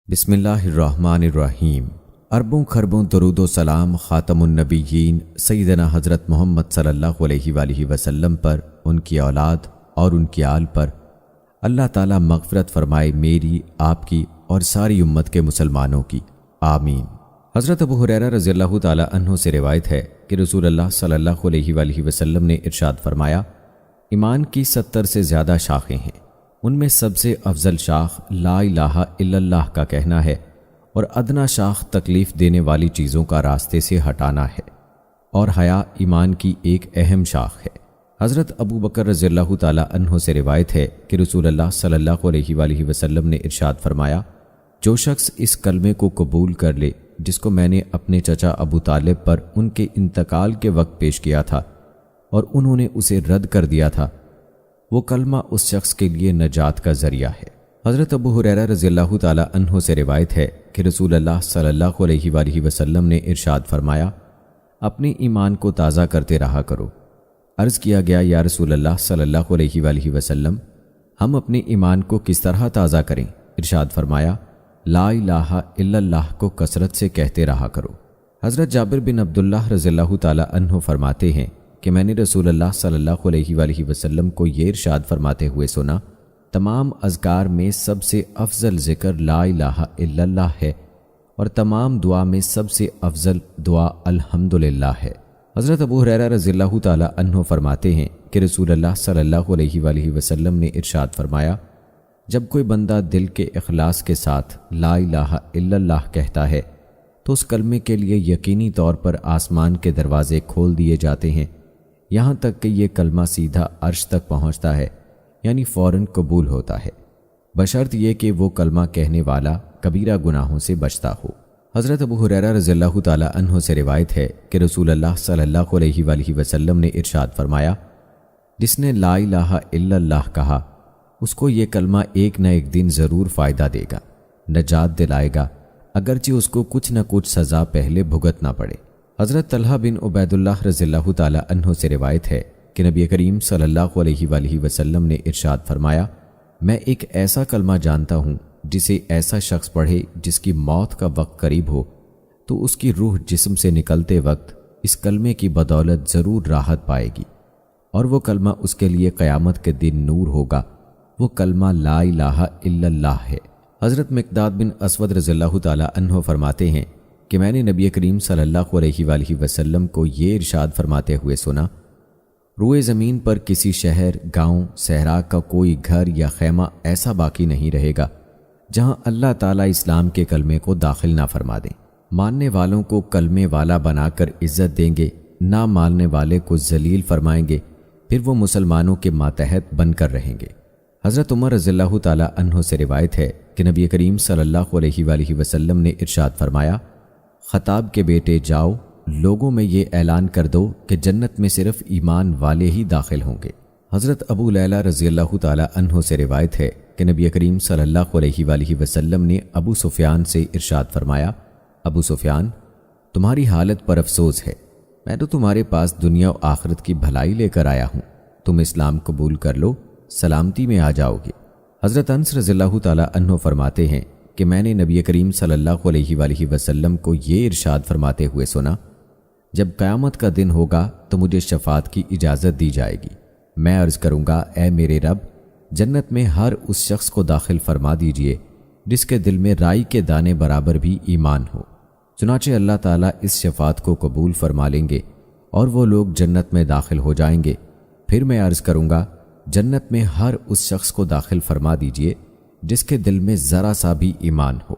بسم اللہ الرحمن الرحیم۔ اربوں خربوں درود و سلام خاتم النبیین سیدنا حضرت محمد صلی اللہ علیہ وآلہ وسلم پر، ان کی اولاد اور ان کی آل پر اللہ تعالیٰ مغفرت فرمائے، میری، آپ کی اور ساری امت کے مسلمانوں کی، آمین۔ حضرت ابو ہریرہ رضی اللہ تعالیٰ عنہ سے روایت ہے کہ رسول اللہ صلی اللہ علیہ وآلہ وسلم نے ارشاد فرمایا، ایمان کی 70 سے زیادہ شاخیں ہیں، ان میں سب سے افضل شاخ لا الہ الا اللہ کا کہنا ہے، اور ادنا شاخ تکلیف دینے والی چیزوں کا راستے سے ہٹانا ہے، اور حیا ایمان کی ایک اہم شاخ ہے۔ حضرت ابو بکر رضی اللہ تعالیٰ عنہ سے روایت ہے کہ رسول اللہ صلی اللہ علیہ وآلہ وسلم نے ارشاد فرمایا، جو شخص اس کلمے کو قبول کر لے جس کو میں نے اپنے چچا ابو طالب پر ان کے انتقال کے وقت پیش کیا تھا اور انہوں نے اسے رد کر دیا تھا، وہ کلمہ اس شخص کے لیے نجات کا ذریعہ ہے۔ حضرت ابو ہریرہ رضی اللہ تعالیٰ عنہ سے روایت ہے کہ رسول اللہ صلی اللہ علیہ وآلہ وسلم نے ارشاد فرمایا، اپنے ایمان کو تازہ کرتے رہا کرو۔ عرض کیا گیا، یا رسول اللہ صلی اللہ علیہ وآلہ وسلم، ہم اپنے ایمان کو کس طرح تازہ کریں؟ ارشاد فرمایا، لا الہ الا اللہ کو کثرت سے کہتے رہا کرو۔ حضرت جابر بن عبداللہ رضی اللہ تعالیٰ عنہ فرماتے ہیں کہ میں نے رسول اللہ صلی اللہ علیہ وآلہ وسلم کو یہ ارشاد فرماتے ہوئے سنا، تمام اذکار میں سب سے افضل ذکر لا الہ الا اللہ ہے، اور تمام دعا میں سب سے افضل دعا الحمدللہ ہے۔ حضرت ابو ہریرہ رضی اللہ تعالیٰ عنہ فرماتے ہیں کہ رسول اللہ صلی اللہ علیہ وآلہ وسلم نے ارشاد فرمایا، جب کوئی بندہ دل کے اخلاص کے ساتھ لا الہ الا اللہ کہتا ہے تو اس کلمے کے لیے یقینی طور پر آسمان کے دروازے کھول دیے جاتے ہیں، یہاں تک کہ یہ کلمہ سیدھا عرش تک پہنچتا ہے، یعنی فوراً قبول ہوتا ہے، بشرط یہ کہ وہ کلمہ کہنے والا کبیرہ گناہوں سے بچتا ہو۔ حضرت ابو ہریرہ رضی اللہ تعالیٰ عنہ سے روایت ہے کہ رسول اللہ صلی اللہ علیہ وآلہ وسلم نے ارشاد فرمایا، جس نے لا الہ الا اللہ کہا اس کو یہ کلمہ ایک نہ ایک دن ضرور فائدہ دے گا، نجات دلائے گا، اگرچہ اس کو کچھ نہ کچھ سزا پہلے بھگتنا پڑے۔ حضرت طلحہ بن عبید اللہ رضی اللہ تعالیٰ عنہ سے روایت ہے کہ نبی کریم صلی اللہ علیہ وآلہ وسلم نے ارشاد فرمایا، میں ایک ایسا کلمہ جانتا ہوں جسے ایسا شخص پڑھے جس کی موت کا وقت قریب ہو تو اس کی روح جسم سے نکلتے وقت اس کلمے کی بدولت ضرور راحت پائے گی، اور وہ کلمہ اس کے لیے قیامت کے دن نور ہوگا، وہ کلمہ لا الہ الا اللہ ہے۔ حضرت مقداد بن اسود رضی اللہ تعالیٰ عنہ فرماتے ہیں کہ میں نے نبی کریم صلی اللہ علیہ وآلہ وسلم کو یہ ارشاد فرماتے ہوئے سنا، روئے زمین پر کسی شہر، گاؤں، صحرا کا کوئی گھر یا خیمہ ایسا باقی نہیں رہے گا جہاں اللہ تعالیٰ اسلام کے کلمے کو داخل نہ فرما دیں۔ ماننے والوں کو کلمے والا بنا کر عزت دیں گے، نہ ماننے والے کو ذلیل فرمائیں گے، پھر وہ مسلمانوں کے ماتحت بن کر رہیں گے۔ حضرت عمر رضی اللہ تعالیٰ عنہ سے روایت ہے کہ نبی کریم صلی اللہ علیہ وآلہ وسلم نے ارشاد فرمایا، خطاب کے بیٹے جاؤ، لوگوں میں یہ اعلان کر دو کہ جنت میں صرف ایمان والے ہی داخل ہوں گے۔ حضرت ابو لیلہ رضی اللہ تعالیٰ عنہ سے روایت ہے کہ نبی کریم صلی اللہ علیہ وآلہ وسلم نے ابو سفیان سے ارشاد فرمایا، ابو سفیان، تمہاری حالت پر افسوس ہے، میں تو تمہارے پاس دنیا و آخرت کی بھلائی لے کر آیا ہوں، تم اسلام قبول کر لو، سلامتی میں آ جاؤ گے۔ حضرت انس رضی اللہ تعالیٰ عنہ فرماتے ہیں کہ میں نے نبی کریم صلی اللہ علیہ وآلہ وسلم کو یہ ارشاد فرماتے ہوئے سنا، جب قیامت کا دن ہوگا تو مجھے شفاعت کی اجازت دی جائے گی، میں عرض کروں گا، اے میرے رب، جنت میں ہر اس شخص کو داخل فرما دیجئے جس کے دل میں رائی کے دانے برابر بھی ایمان ہو۔ چنانچہ اللہ تعالیٰ اس شفاعت کو قبول فرما لیں گے اور وہ لوگ جنت میں داخل ہو جائیں گے، پھر میں عرض کروں گا، جنت میں ہر اس شخص کو داخل فرما دیجئے جس کے دل میں ذرا سا بھی ایمان ہو۔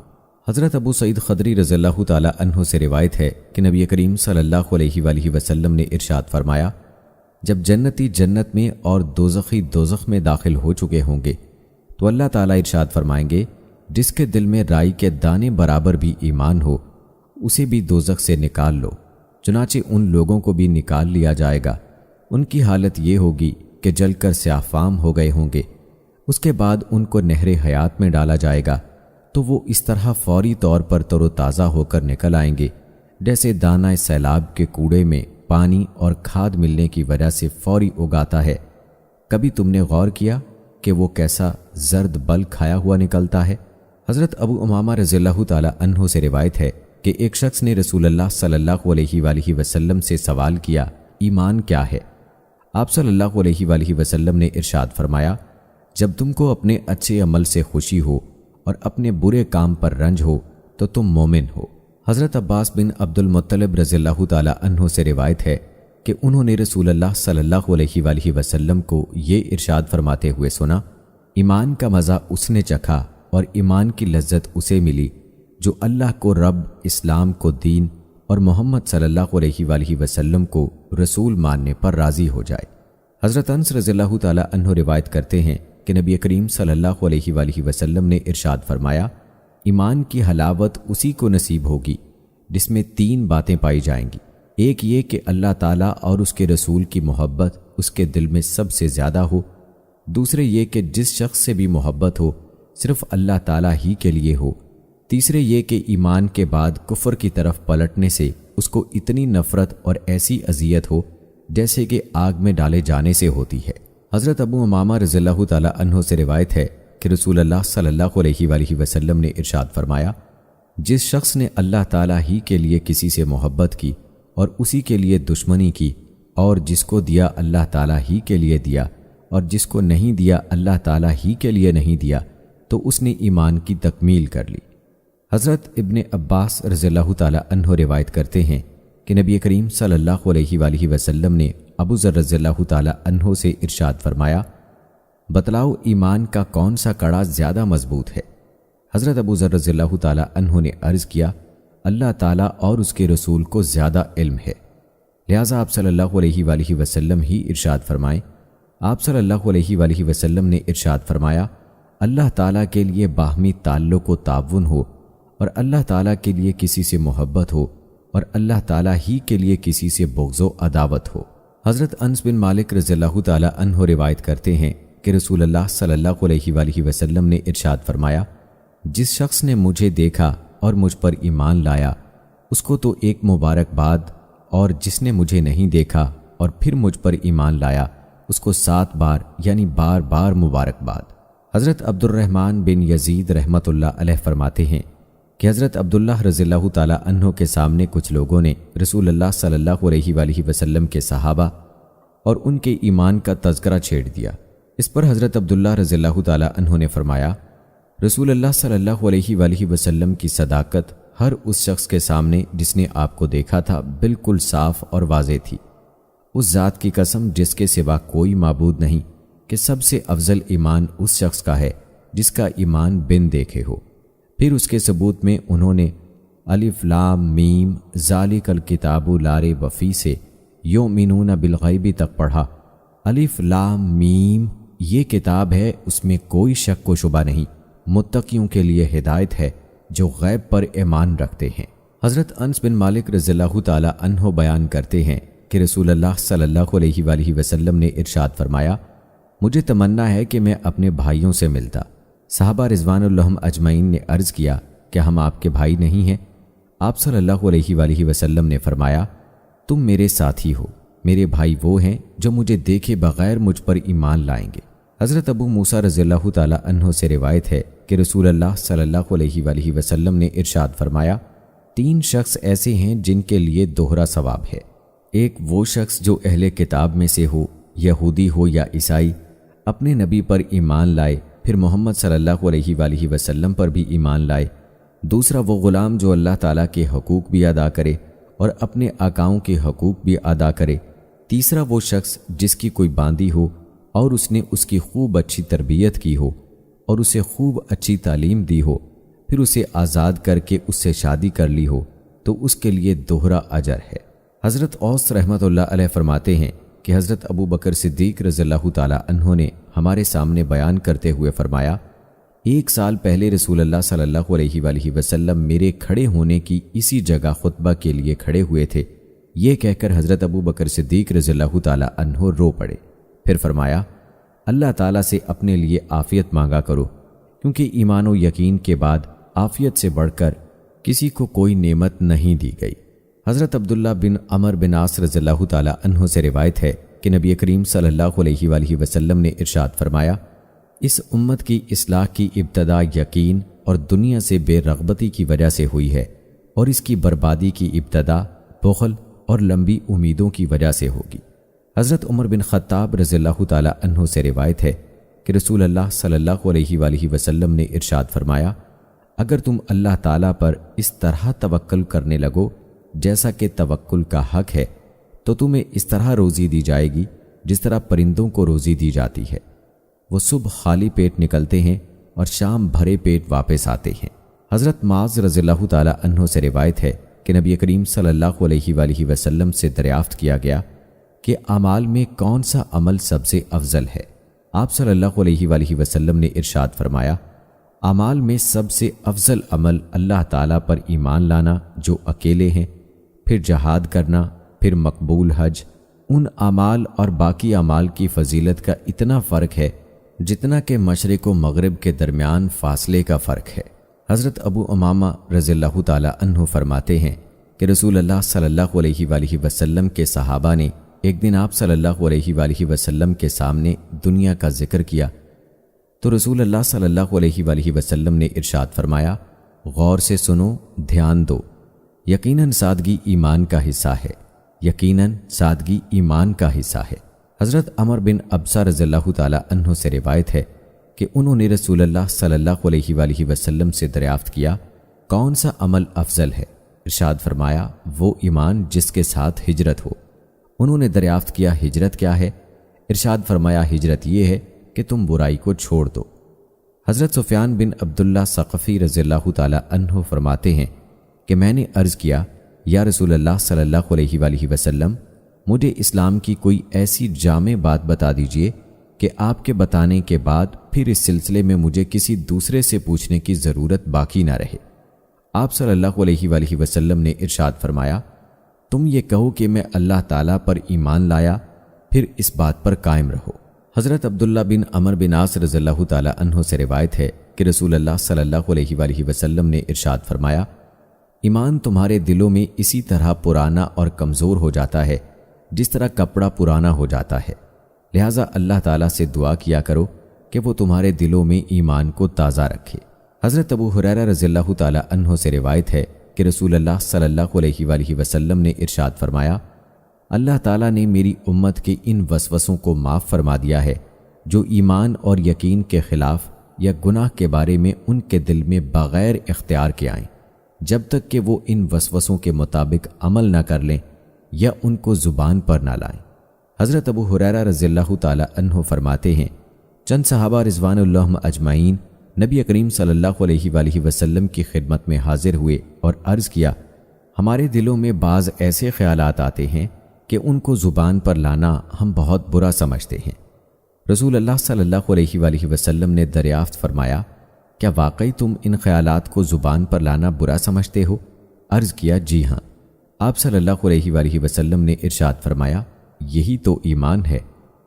حضرت ابو سعید خدری رضی اللہ تعالیٰ عنہ سے روایت ہے کہ نبی کریم صلی اللہ علیہ وآلہ وسلم نے ارشاد فرمایا، جب جنتی جنت میں اور دوزخی دوزخ میں داخل ہو چکے ہوں گے تو اللہ تعالیٰ ارشاد فرمائیں گے، جس کے دل میں رائی کے دانے برابر بھی ایمان ہو اسے بھی دوزخ سے نکال لو۔ چنانچہ ان لوگوں کو بھی نکال لیا جائے گا، ان کی حالت یہ ہوگی کہ جل کر سیاہ فام ہو گئے ہوں گے، اس کے بعد ان کو نہر حیات میں ڈالا جائے گا تو وہ اس طرح فوری طور پر تر و تازہ ہو کر نکل آئیں گے جیسے دانہ سیلاب کے کوڑے میں پانی اور کھاد ملنے کی وجہ سے فوری اگاتا ہے۔ کبھی تم نے غور کیا کہ وہ کیسا زرد بل کھایا ہوا نکلتا ہے؟ حضرت ابو امامہ رضی اللہ تعالیٰ عنہ سے روایت ہے کہ ایک شخص نے رسول اللہ صلی اللہ علیہ وآلہ وسلم سے سوال کیا، ایمان کیا ہے؟ آپ صلی اللہ علیہ وآلہ وسلم نے ارشاد فرمایا، جب تم کو اپنے اچھے عمل سے خوشی ہو اور اپنے برے کام پر رنج ہو تو تم مومن ہو۔ حضرت عباس بن عبد المطلب رضی اللہ تعالیٰ عنہ سے روایت ہے کہ انہوں نے رسول اللہ صلی اللہ علیہ وآلہ وسلم کو یہ ارشاد فرماتے ہوئے سنا، ایمان کا مزہ اس نے چکھا اور ایمان کی لذت اسے ملی جو اللہ کو رب، اسلام کو دین اور محمد صلی اللہ علیہ وآلہ وسلم کو رسول ماننے پر راضی ہو جائے۔ حضرت انس رضی اللہ تعالیٰ عنہ روایت کرتے ہیں کہ نبی کریم صلی اللہ علیہ وآلہ وسلم نے ارشاد فرمایا، ایمان کی حلاوت اسی کو نصیب ہوگی جس میں 3 باتیں پائی جائیں گی۔ ایک یہ کہ اللہ تعالیٰ اور اس کے رسول کی محبت اس کے دل میں سب سے زیادہ ہو، دوسرے یہ کہ جس شخص سے بھی محبت ہو صرف اللہ تعالیٰ ہی کے لیے ہو، تیسرے یہ کہ ایمان کے بعد کفر کی طرف پلٹنے سے اس کو اتنی نفرت اور ایسی اذیت ہو جیسے کہ آگ میں ڈالے جانے سے ہوتی ہے۔ حضرت ابو امامہ رضی اللہ تعالیٰ عنہ سے روایت ہے کہ رسول اللہ صلی اللہ علیہ وآلہ وسلم نے ارشاد فرمایا، جس شخص نے اللہ تعالیٰ ہی کے لیے کسی سے محبت کی اور اسی کے لیے دشمنی کی، اور جس کو دیا اللہ تعالیٰ ہی کے لیے دیا اور جس کو نہیں دیا اللہ تعالیٰ ہی کے لیے نہیں دیا، تو اس نے ایمان کی تکمیل کر لی۔ حضرت ابن عباس رضی اللہ تعالیٰ عنہ روایت کرتے ہیں کہ نبی کریم صلی اللہ علیہ وآلہ وسلم نے ابو ذر رضی اللہ تعالیٰ عنہ سے ارشاد فرمایا، بتلاؤ ایمان کا کون سا کڑا زیادہ مضبوط ہے؟ حضرت ابو ذر رضی اللہ تعالیٰ عنہ نے عرض کیا، اللہ تعالیٰ اور اس کے رسول کو زیادہ علم ہے، لہٰذا آپ صلی اللہ علیہ وآلہ وسلم ہی ارشاد فرمائیں۔ آپ صلی اللہ علیہ وآلہ وسلم نے ارشاد فرمایا، اللہ تعالیٰ کے لیے باہمی تعلق و تعاون ہو، اور اللہ تعالیٰ کے لیے کسی سے محبت ہو، اور اللہ تعالیٰ ہی کے لیے کسی سے بغض و عداوت ہو۔ حضرت انس بن مالک رضی اللہ تعالیٰ عنہ روایت کرتے ہیں کہ رسول اللہ صلی اللہ علیہ وآلہ وسلم نے ارشاد فرمایا، جس شخص نے مجھے دیکھا اور مجھ پر ایمان لایا اس کو تو ایک مبارکباد، اور جس نے مجھے نہیں دیکھا اور پھر مجھ پر ایمان لایا اس کو 7 بار یعنی بار بار مبارکباد۔ حضرت عبد الرحمن بن یزید رحمۃ اللہ علیہ فرماتے ہیں کہ حضرت عبداللہ رضی اللہ تعالیٰ عنہ کے سامنے کچھ لوگوں نے رسول اللہ صلی اللہ علیہ وآلہ وسلم کے صحابہ اور ان کے ایمان کا تذکرہ چھیڑ دیا۔ اس پر حضرت عبداللہ رضی اللہ تعالیٰ عنہ نے فرمایا، رسول اللہ صلی اللہ علیہ وآلہ وسلم کی صداقت ہر اس شخص کے سامنے جس نے آپ کو دیکھا تھا بالکل صاف اور واضح تھی۔ اس ذات کی قسم جس کے سوا کوئی معبود نہیں کہ سب سے افضل ایمان اس شخص کا ہے جس کا ایمان بن دیکھے ہو۔ پھر اس کے ثبوت میں انہوں نے الف لام میم ذالک الکتاب لا ریب فیہ سے یؤمنون بالغیب تک پڑھا۔ الف لام میم یہ کتاب ہے، اس میں کوئی شک و شبہ نہیں، متقیوں کے لیے ہدایت ہے جو غیب پر ایمان رکھتے ہیں۔ حضرت انس بن مالک رضی اللہ تعالی عنہ بیان کرتے ہیں کہ رسول اللہ صلی اللہ علیہ وآلہ وسلم نے ارشاد فرمایا، مجھے تمنا ہے کہ میں اپنے بھائیوں سے ملتا۔ صحابہ رضوان اللہ اجمعین نے عرض کیا کہ ہم آپ کے بھائی نہیں ہیں؟ آپ صلی اللہ علیہ وآلہ وسلم نے فرمایا، تم میرے ساتھی ہو، میرے بھائی وہ ہیں جو مجھے دیکھے بغیر مجھ پر ایمان لائیں گے۔ حضرت ابو موسیٰ رضی اللہ تعالی عنہ سے روایت ہے کہ رسول اللہ صلی اللہ علیہ وآلہ وسلم نے ارشاد فرمایا، 3 شخص ایسے ہیں جن کے لیے دوہرا ثواب ہے۔ ایک وہ شخص جو اہل کتاب میں سے ہو، یہودی ہو یا عیسائی، اپنے نبی پر ایمان لائے پھر محمد صلی اللہ علیہ وآلہ وسلم پر بھی ایمان لائے۔ دوسرا وہ غلام جو اللہ تعالیٰ کے حقوق بھی ادا کرے اور اپنے آقاؤں کے حقوق بھی ادا کرے۔ تیسرا وہ شخص جس کی کوئی باندی ہو اور اس نے اس کی خوب اچھی تربیت کی ہو اور اسے خوب اچھی تعلیم دی ہو، پھر اسے آزاد کر کے اس سے شادی کر لی ہو تو اس کے لیے دوہرا اجر ہے۔ حضرت اوس رحمۃ اللہ علیہ فرماتے ہیں کہ حضرت ابو بکر صدیق رضی اللہ تعالی عنہ نے ہمارے سامنے بیان کرتے ہوئے فرمایا، 1 سال پہلے رسول اللہ صلی اللہ علیہ وآلہ وسلم میرے کھڑے ہونے کی اسی جگہ خطبہ کے لیے کھڑے ہوئے تھے۔ یہ کہہ کر حضرت ابو بکر صدیق رضی اللہ تعالی عنہ رو پڑے، پھر فرمایا، اللہ تعالیٰ سے اپنے لیے عافیت مانگا کرو، کیونکہ ایمان و یقین کے بعد عافیت سے بڑھ کر کسی کو کوئی نعمت نہیں دی گئی۔ حضرت عبداللہ بن عمر بن عاص رضی اللہ تعالی عنہ سے روایت ہے کہ نبی کریم صلی اللہ علیہ وآلہ وسلم نے ارشاد فرمایا، اس امت کی اصلاح کی ابتدا یقین اور دنیا سے بے رغبتی کی وجہ سے ہوئی ہے، اور اس کی بربادی کی ابتدا بخل اور لمبی امیدوں کی وجہ سے ہوگی۔ حضرت عمر بن خطاب رضی اللہ تعالی عنہ سے روایت ہے کہ رسول اللہ صلی اللہ علیہ وآلہ وسلم نے ارشاد فرمایا، اگر تم اللہ تعالیٰ پر اس طرح توکل کرنے لگو جیسا کہ توکل کا حق ہے، تو تمہیں اس طرح روزی دی جائے گی جس طرح پرندوں کو روزی دی جاتی ہے۔ وہ صبح خالی پیٹ نکلتے ہیں اور شام بھرے پیٹ واپس آتے ہیں۔ حضرت معاذ رضی اللہ تعالی عنہ سے روایت ہے کہ نبی کریم صلی اللہ علیہ وآلہ وسلم سے دریافت کیا گیا کہ اعمال میں کون سا عمل سب سے افضل ہے؟ آپ صلی اللہ علیہ وآلہ وسلم نے ارشاد فرمایا، اعمال میں سب سے افضل عمل اللہ تعالیٰ پر ایمان لانا جو اکیلے ہیں، پھر جہاد کرنا، پھر مقبول حج۔ ان اعمال اور باقی اعمال کی فضیلت کا اتنا فرق ہے جتنا کہ مشرق و مغرب کے درمیان فاصلے کا فرق ہے۔ حضرت ابو امامہ رضی اللہ تعالی عنہ فرماتے ہیں کہ رسول اللہ صلی اللہ علیہ وآلہ وسلم کے صحابہ نے ایک دن آپ صلی اللہ علیہ وآلہ وسلم کے سامنے دنیا کا ذکر کیا تو رسول اللہ صلی اللہ علیہ وآلہ وسلم نے ارشاد فرمایا، غور سے سنو، دھیان دو، یقیناً سادگی ایمان کا حصہ ہے، یقیناً سادگی ایمان کا حصہ ہے۔ حضرت عمر بن ابسہ رضی اللہ تعالی عنہ سے روایت ہے کہ انہوں نے رسول اللہ صلی اللہ علیہ وآلہ وسلم سے دریافت کیا، کون سا عمل افضل ہے؟ ارشاد فرمایا، وہ ایمان جس کے ساتھ ہجرت ہو۔ انہوں نے دریافت کیا، ہجرت کیا ہے؟ ارشاد فرمایا، ہجرت یہ ہے کہ تم برائی کو چھوڑ دو۔ حضرت سفیان بن عبداللہ ثقفی رضی اللہ تعالی عنہ فرماتے ہیں کہ میں نے عرض کیا، یا رسول اللہ صلی اللہ علیہ وآلہ وسلم، مجھے اسلام کی کوئی ایسی جامع بات بتا دیجئے کہ آپ کے بتانے کے بعد پھر اس سلسلے میں مجھے کسی دوسرے سے پوچھنے کی ضرورت باقی نہ رہے۔ آپ صلی اللہ علیہ وآلہ وسلم نے ارشاد فرمایا، تم یہ کہو کہ میں اللہ تعالیٰ پر ایمان لایا، پھر اس بات پر قائم رہو۔ حضرت عبداللہ بن عمر بن عاص رضی اللہ تعالی عنہ سے روایت ہے کہ رسول اللہ صلی اللہ علیہ وآلہ وسلم نے ارشاد فرمایا، ایمان تمہارے دلوں میں اسی طرح پرانا اور کمزور ہو جاتا ہے جس طرح کپڑا پرانا ہو جاتا ہے، لہٰذا اللہ تعالیٰ سے دعا کیا کرو کہ وہ تمہارے دلوں میں ایمان کو تازہ رکھے۔ حضرت ابو ہریرہ رضی اللہ تعالی عنہ سے روایت ہے کہ رسول اللہ صلی اللہ علیہ وآلہ وسلم نے ارشاد فرمایا، اللہ تعالیٰ نے میری امت کے ان وسوسوں کو معاف فرما دیا ہے جو ایمان اور یقین کے خلاف یا گناہ کے بارے میں ان کے دل میں بغیر اختیار کے آئیں، جب تک کہ وہ ان وسوسوں کے مطابق عمل نہ کر لیں یا ان کو زبان پر نہ لائیں۔ حضرت ابو ہریرہ رضی اللہ تعالی عنہ فرماتے ہیں، چند صحابہ رضوان اللہ اجمعین نبی کریم صلی اللہ علیہ وآلہ وسلم کی خدمت میں حاضر ہوئے اور عرض کیا، ہمارے دلوں میں بعض ایسے خیالات آتے ہیں کہ ان کو زبان پر لانا ہم بہت برا سمجھتے ہیں۔ رسول اللہ صلی اللہ علیہ وآلہ وسلم نے دریافت فرمایا، کیا واقعی تم ان خیالات کو زبان پر لانا برا سمجھتے ہو؟ عرض کیا، جی ہاں۔ آپ صلی اللہ علیہ وآلہ وسلم نے ارشاد فرمایا، یہی تو ایمان ہے۔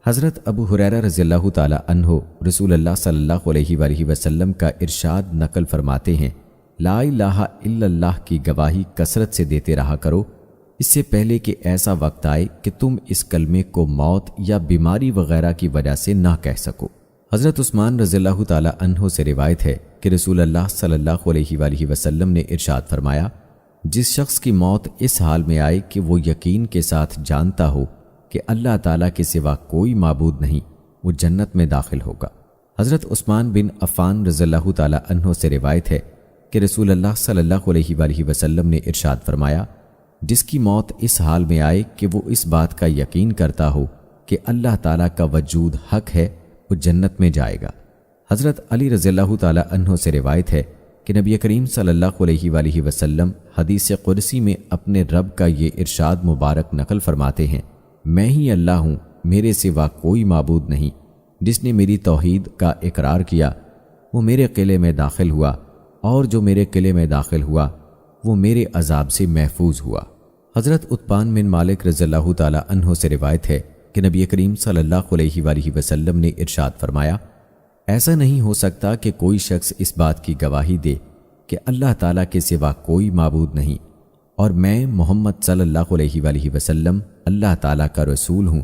حضرت ابو ہریرہ رضی اللہ تعالی عنہ رسول اللہ صلی اللہ علیہ وآلہ وسلم کا ارشاد نقل فرماتے ہیں، لا الہ الا اللہ کی گواہی کثرت سے دیتے رہا کرو، اس سے پہلے کہ ایسا وقت آئے کہ تم اس کلمے کو موت یا بیماری وغیرہ کی وجہ سے نہ کہہ سکو۔ حضرت عثمان رضی اللہ تعالی عنہ سے روایت ہے کہ رسول اللہ صلی اللہ علیہ وآلہ وسلم نے ارشاد فرمایا، جس شخص کی موت اس حال میں آئے کہ وہ یقین کے ساتھ جانتا ہو کہ اللہ تعالیٰ کے سوا کوئی معبود نہیں، وہ جنت میں داخل ہوگا۔ حضرت عثمان بن عفان رضی اللہ تعالی عنہ سے روایت ہے کہ رسول اللہ صلی اللہ علیہ وآلہ وسلم نے ارشاد فرمایا، جس کی موت اس حال میں آئے کہ وہ اس بات کا یقین کرتا ہو کہ اللہ تعالیٰ کا وجود حق ہے، وہ جنت میں جائے گا۔ حضرت علی رضی اللہ تعالی عنہ سے روایت ہے کہ نبی کریم صلی اللہ علیہ وآلہ وسلم حدیث قدسی میں اپنے رب کا یہ ارشاد مبارک نقل فرماتے ہیں، میں ہی اللہ ہوں، میرے سوا کوئی معبود نہیں، جس نے میری توحید کا اقرار کیا وہ میرے قلعے میں داخل ہوا، اور جو میرے قلعے میں داخل ہوا وہ میرے عذاب سے محفوظ ہوا۔ حضرت عتبان بن مالک رضی اللہ تعالی عنہ سے روایت ہے کہ نبی کریم صلی اللہ علیہ وآلہ وسلم نے ارشاد فرمایا، ایسا نہیں ہو سکتا کہ کوئی شخص اس بات کی گواہی دے کہ اللہ تعالیٰ کے سوا کوئی معبود نہیں اور میں محمد صلی اللہ علیہ وآلہ وسلم اللہ تعالیٰ کا رسول ہوں،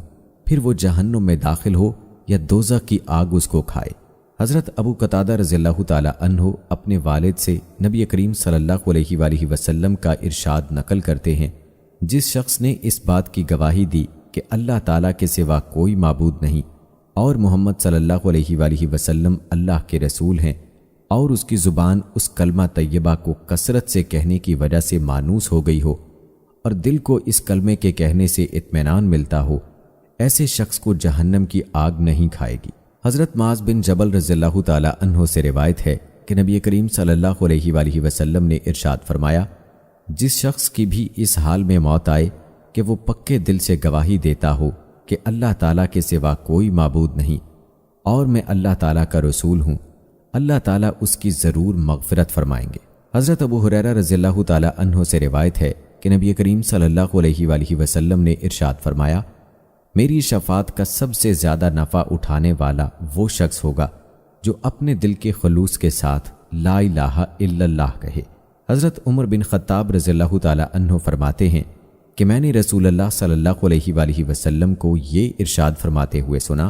پھر وہ جہنم میں داخل ہو یا دوزخ کی آگ اس کو کھائے۔ حضرت ابو قتادہ رضی اللہ تعالی عنہ اپنے والد سے نبی کریم صلی اللہ علیہ وآلہ وسلم کا ارشاد نقل کرتے ہیں، جس شخص نے اس بات کی گواہی دی کہ اللہ تعالیٰ کے سوا کوئی معبود نہیں اور محمد صلی اللہ علیہ وآلہ وسلم اللہ کے رسول ہیں، اور اس کی زبان اس کلمہ طیبہ کو کثرت سے کہنے کی وجہ سے مانوس ہو گئی ہو اور دل کو اس کلمے کے کہنے سے اطمینان ملتا ہو، ایسے شخص کو جہنم کی آگ نہیں کھائے گی۔ حضرت معاذ بن جبل رضی اللہ تعالی عنہ سے روایت ہے کہ نبی کریم صلی اللہ علیہ وآلہ وسلم نے ارشاد فرمایا، جس شخص کی بھی اس حال میں موت آئے کہ وہ پکے دل سے گواہی دیتا ہو کہ اللہ تعالیٰ کے سوا کوئی معبود نہیں اور میں اللہ تعالیٰ کا رسول ہوں، اللہ تعالیٰ اس کی ضرور مغفرت فرمائیں گے۔ حضرت ابو ہریرہ رضی اللہ تعالی عنہ سے روایت ہے کہ نبی کریم صلی اللہ علیہ وآلہ وسلم نے ارشاد فرمایا، میری شفاعت کا سب سے زیادہ نفع اٹھانے والا وہ شخص ہوگا جو اپنے دل کے خلوص کے ساتھ لا الہ الا اللہ کہے۔ حضرت عمر بن خطاب رضی اللہ تعالی عنہ فرماتے ہیں کہ میں نے رسول اللہ صلی اللہ علیہ وآلہ وسلم کو یہ ارشاد فرماتے ہوئے سنا،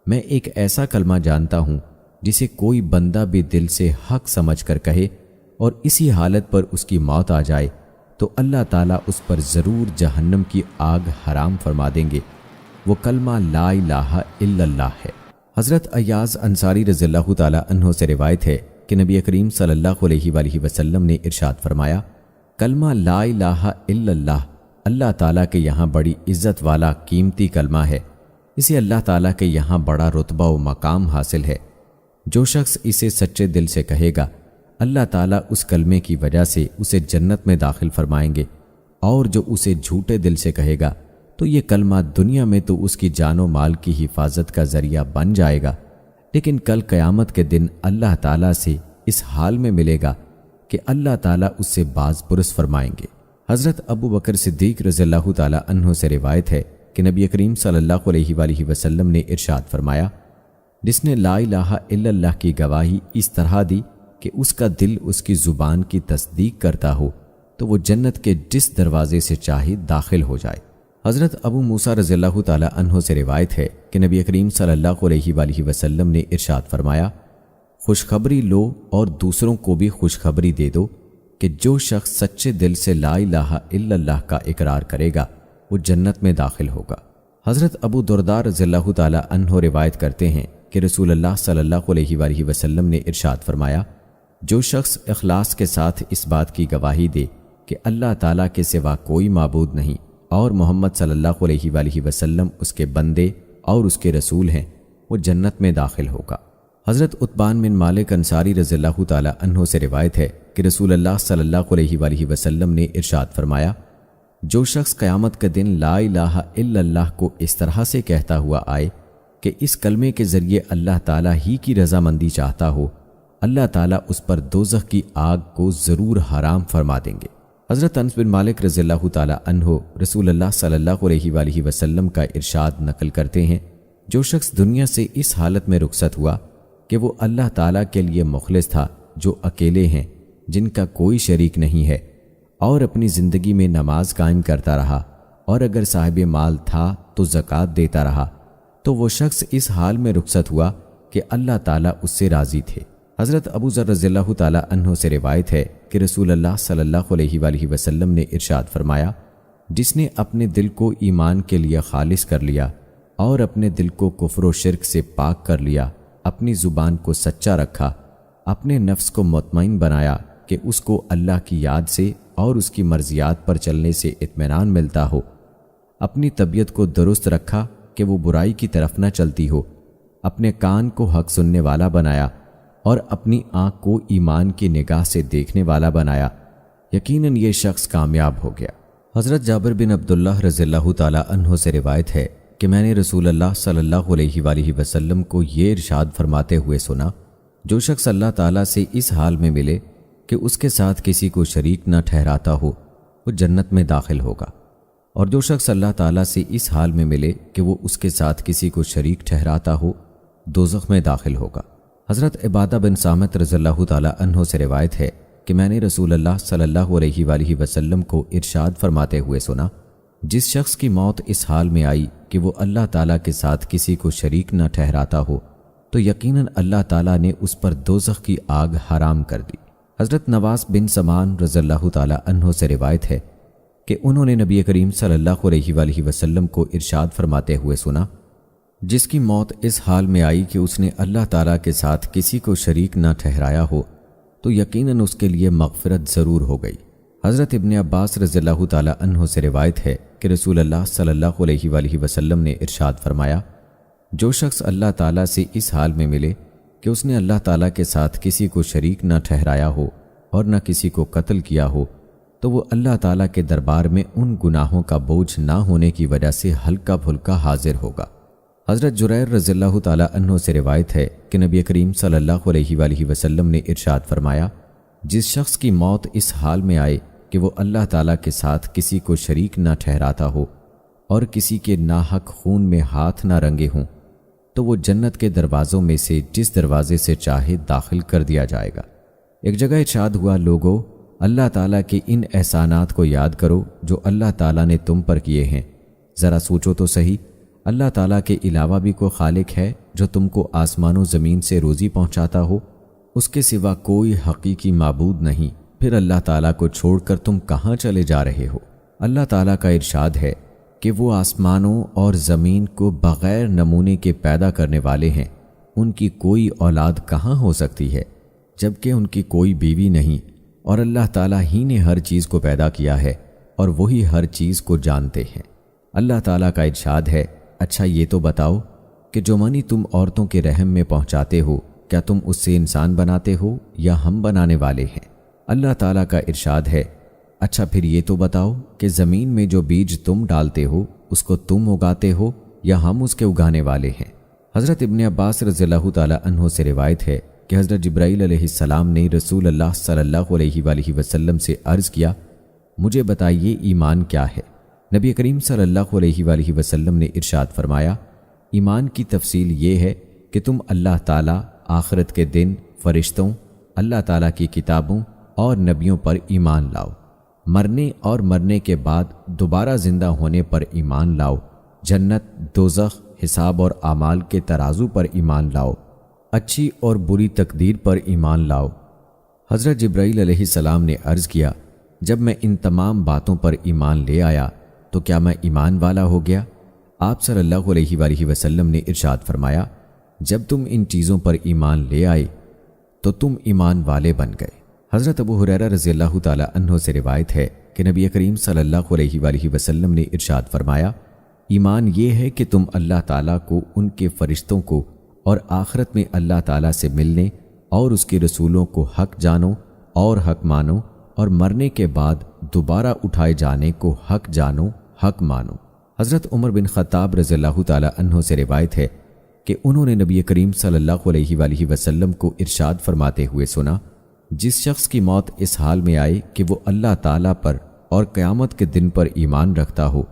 میں ایک ایسا کلمہ جانتا ہوں جسے کوئی بندہ بھی دل سے حق سمجھ کر کہے اور اسی حالت پر اس کی موت آ جائے تو اللہ تعالیٰ اس پر ضرور جہنم کی آگ حرام فرما دیں گے، وہ کلمہ لا الہ الا اللہ ہے۔ حضرت ایاز انصاری رضی اللہ تعالی عنہ سے روایت ہے کہ نبی کریم صلی اللہ علیہ وآلہ وسلم نے ارشاد فرمایا، کلمہ لا الہ الا اللہ اللہ تعالیٰ کے یہاں بڑی عزت والا قیمتی کلمہ ہے، اسے اللہ تعالیٰ کے یہاں بڑا رتبہ و مقام حاصل ہے۔ جو شخص اسے سچے دل سے کہے گا اللہ تعالیٰ اس کلمے کی وجہ سے اسے جنت میں داخل فرمائیں گے، اور جو اسے جھوٹے دل سے کہے گا تو یہ کلمہ دنیا میں تو اس کی جان و مال کی حفاظت کا ذریعہ بن جائے گا، لیکن کل قیامت کے دن اللہ تعالیٰ سے اس حال میں ملے گا کہ اللہ تعالیٰ اس سے باز پرس فرمائیں گے۔ حضرت ابو بکر صدیق رضی اللہ تعالی عنہ سے روایت ہے کہ نبی کریم صلی اللہ علیہ وآلہ وسلم نے ارشاد فرمایا، جس نے لا الہ الا اللہ کی گواہی اس طرح دی کہ اس کا دل اس کی زبان کی تصدیق کرتا ہو تو وہ جنت کے جس دروازے سے چاہے داخل ہو جائے۔ حضرت ابو موسیٰ رضی اللہ تعالی عنہ سے روایت ہے کہ نبی کریم صلی اللہ علیہ وآلہ وسلم نے ارشاد فرمایا، خوشخبری لو اور دوسروں کو بھی خوشخبری دے دو کہ جو شخص سچے دل سے لا الہ الا اللہ کا اقرار کرے گا وہ جنت میں داخل ہوگا۔ حضرت ابو درداء رضی اللہ تعالی عنہ روایت کرتے ہیں کہ رسول اللہ صلی اللہ علیہ وآلہ وسلم نے ارشاد فرمایا، جو شخص اخلاص کے ساتھ اس بات کی گواہی دے کہ اللہ تعالیٰ کے سوا کوئی معبود نہیں اور محمد صلی اللہ علیہ وآلہ وسلم اس کے بندے اور اس کے رسول ہیں، وہ جنت میں داخل ہوگا۔ حضرت عتبان بن مالک انصاری رضی اللہ تعالی عنہ سے روایت ہے کہ رسول اللہ صلی اللہ علیہ وآلہ وسلم نے ارشاد فرمایا، جو شخص قیامت کے دن لا الہ الا اللہ کو اس طرح سے کہتا ہوا آئے کہ اس کلمے کے ذریعے اللہ تعالیٰ ہی کی رضامندی چاہتا ہو، اللہ تعالیٰ اس پر دوزخ کی آگ کو ضرور حرام فرما دیں گے۔ حضرت انس بن مالک رضی اللہ تعالی عنہ رسول اللہ صلی اللہ علیہ وآلہ وسلم کا ارشاد نقل کرتے ہیں، جو شخص دنیا سے اس حالت میں رخصت ہوا کہ وہ اللہ تعالیٰ کے لیے مخلص تھا، جو اکیلے ہیں، جن کا کوئی شریک نہیں ہے، اور اپنی زندگی میں نماز قائم کرتا رہا، اور اگر صاحب مال تھا تو زکوٰۃ دیتا رہا، تو وہ شخص اس حال میں رخصت ہوا کہ اللہ تعالیٰ اس سے راضی تھے۔ حضرت ابو ذر رضی اللہ تعالی عنہ سے روایت ہے کہ رسول اللہ صلی اللہ علیہ وآلہ وسلم نے ارشاد فرمایا، جس نے اپنے دل کو ایمان کے لیے خالص کر لیا اور اپنے دل کو کفر و شرک سے پاک کر لیا، اپنی زبان کو سچا رکھا، اپنے نفس کو مطمئن بنایا کہ اس کو اللہ کی یاد سے اور اس کی مرضیات پر چلنے سے اطمینان ملتا ہو، اپنی طبیعت کو درست رکھا کہ وہ برائی کی طرف نہ چلتی ہو، اپنے کان کو حق سننے والا بنایا اور اپنی آنکھ کو ایمان کی نگاہ سے دیکھنے والا بنایا، یقیناً یہ شخص کامیاب ہو گیا۔ حضرت جابر بن عبداللہ رضی اللہ تعالی عنہ سے روایت ہے کہ میں نے رسول اللہ صلی اللہ علیہ وآلہ وسلم کو یہ ارشاد فرماتے ہوئے سنا، جو شخص اللہ تعالیٰ سے اس حال میں ملے کہ اس کے ساتھ کسی کو شریک نہ ٹھہراتا ہو وہ جنت میں داخل ہوگا، اور جو شخص اللہ تعالیٰ سے اس حال میں ملے کہ وہ اس کے ساتھ کسی کو شریک ٹھہراتا ہو دوزخ میں داخل ہوگا۔ حضرت عبادہ بن صامت رضی اللہ تعالی عنہ سے روایت ہے کہ میں نے رسول اللہ صلی اللہ علیہ وآلہ وسلم کو ارشاد فرماتے ہوئے سنا، جس شخص کی موت اس حال میں آئی کہ وہ اللہ تعالیٰ کے ساتھ کسی کو شریک نہ ٹھہراتا ہو تو یقیناً اللہ تعالیٰ نے اس پر دوزخ کی آگ حرام کر دی۔ حضرت نواس بن سمان رضی اللہ تعالیٰ عنہ سے روایت ہے کہ انہوں نے نبی کریم صلی اللہ علیہ وآلہ وسلم کو ارشاد فرماتے ہوئے سنا، جس کی موت اس حال میں آئی کہ اس نے اللہ تعالیٰ کے ساتھ کسی کو شریک نہ ٹھہرایا ہو تو یقیناً اس کے لیے مغفرت ضرور ہو گئی۔ حضرت ابن عباس رضی اللہ تعالیٰ عنہ سے روایت ہے کہ رسول اللہ صلی اللہ علیہ وآلہ وسلم نے ارشاد فرمایا، جو شخص اللہ تعالیٰ سے اس حال میں ملے کہ اس نے اللہ تعالیٰ کے ساتھ کسی کو شریک نہ ٹھہرایا ہو اور نہ کسی کو قتل کیا ہو تو وہ اللہ تعالیٰ کے دربار میں ان گناہوں کا بوجھ نہ ہونے کی وجہ سے ہلکا پھلکا حاضر ہوگا۔ حضرت جریر رضی اللہ تعالیٰ عنہ سے روایت ہے کہ نبی کریم صلی اللہ علیہ وآلہ وسلم نے ارشاد فرمایا، جس شخص کی موت اس حال میں آئے کہ وہ اللہ تعالیٰ کے ساتھ کسی کو شریک نہ ٹھہراتا ہو اور کسی کے ناحق خون میں ہاتھ نہ رنگے ہوں تو وہ جنت کے دروازوں میں سے جس دروازے سے چاہے داخل کر دیا جائے گا۔ ایک جگہ ارشاد ہوا، لوگو اللہ تعالیٰ کے ان احسانات کو یاد کرو جو اللہ تعالیٰ نے تم پر کیے ہیں۔ ذرا سوچو تو صحیح، اللہ تعالیٰ کے علاوہ بھی کوئی خالق ہے جو تم کو آسمان و زمین سے روزی پہنچاتا ہو؟ اس کے سوا کوئی حقیقی معبود نہیں، پھر اللہ تعالیٰ کو چھوڑ کر تم کہاں چلے جا رہے ہو؟ اللہ تعالیٰ کا ارشاد ہے کہ وہ آسمانوں اور زمین کو بغیر نمونے کے پیدا کرنے والے ہیں، ان کی کوئی اولاد کہاں ہو سکتی ہے جبکہ ان کی کوئی بیوی نہیں، اور اللہ تعالیٰ ہی نے ہر چیز کو پیدا کیا ہے اور وہی ہر چیز کو جانتے ہیں۔ اللہ تعالیٰ کا ارشاد ہے، اچھا یہ تو بتاؤ کہ جو منی تم عورتوں کے رحم میں پہنچاتے ہو کیا تم اس سے انسان بناتے ہو یا ہم بنانے والے ہیں؟ اللہ تعالیٰ کا ارشاد ہے، اچھا پھر یہ تو بتاؤ کہ زمین میں جو بیج تم ڈالتے ہو اس کو تم اگاتے ہو یا ہم اس کے اگانے والے ہیں؟ حضرت ابن عباس رضی اللہ تعالیٰ عنہ سے روایت ہے کہ حضرت جبرائیل علیہ السلام نے رسول اللہ صلی اللہ علیہ وآلہ وسلم سے عرض کیا، مجھے بتائیے ایمان کیا ہے؟ نبی کریم صلی اللہ علیہ وآلہ وسلم نے ارشاد فرمایا، ایمان کی تفصیل یہ ہے کہ تم اللہ تعالیٰ، آخرت کے دن، فرشتوں، اللہ تعالیٰ کی کتابوں اور نبیوں پر ایمان لاؤ، مرنے اور مرنے کے بعد دوبارہ زندہ ہونے پر ایمان لاؤ، جنت، دوزخ، حساب اور اعمال کے ترازو پر ایمان لاؤ، اچھی اور بری تقدیر پر ایمان لاؤ۔ حضرت جبرائیل علیہ السلام نے عرض کیا، جب میں ان تمام باتوں پر ایمان لے آیا تو کیا میں ایمان والا ہو گیا؟ آپ صلی اللہ علیہ وآلہ وسلم نے ارشاد فرمایا، جب تم ان چیزوں پر ایمان لے آئے تو تم ایمان والے بن گئے۔ حضرت ابو ہریرہ رضی اللہ تعالیٰ عنہ سے روایت ہے کہ نبی کریم صلی اللہ علیہ وآلہ وسلم نے ارشاد فرمایا، ایمان یہ ہے کہ تم اللہ تعالیٰ کو، ان کے فرشتوں کو اور آخرت میں اللہ تعالیٰ سے ملنے اور اس کے رسولوں کو حق جانو اور حق مانو، اور مرنے کے بعد دوبارہ اٹھائے جانے کو حق جانو، حق مانو۔ حضرت عمر بن خطاب رضی اللہ تعالیٰ عنہ سے روایت ہے کہ انہوں نے نبی کریم صلی اللہ علیہ وآلہ وسلم کو ارشاد فرماتے ہوئے سنا، جس شخص کی موت اس حال میں آئے کہ وہ اللہ تعالیٰ پر اور قیامت کے دن پر ایمان رکھتا ہو،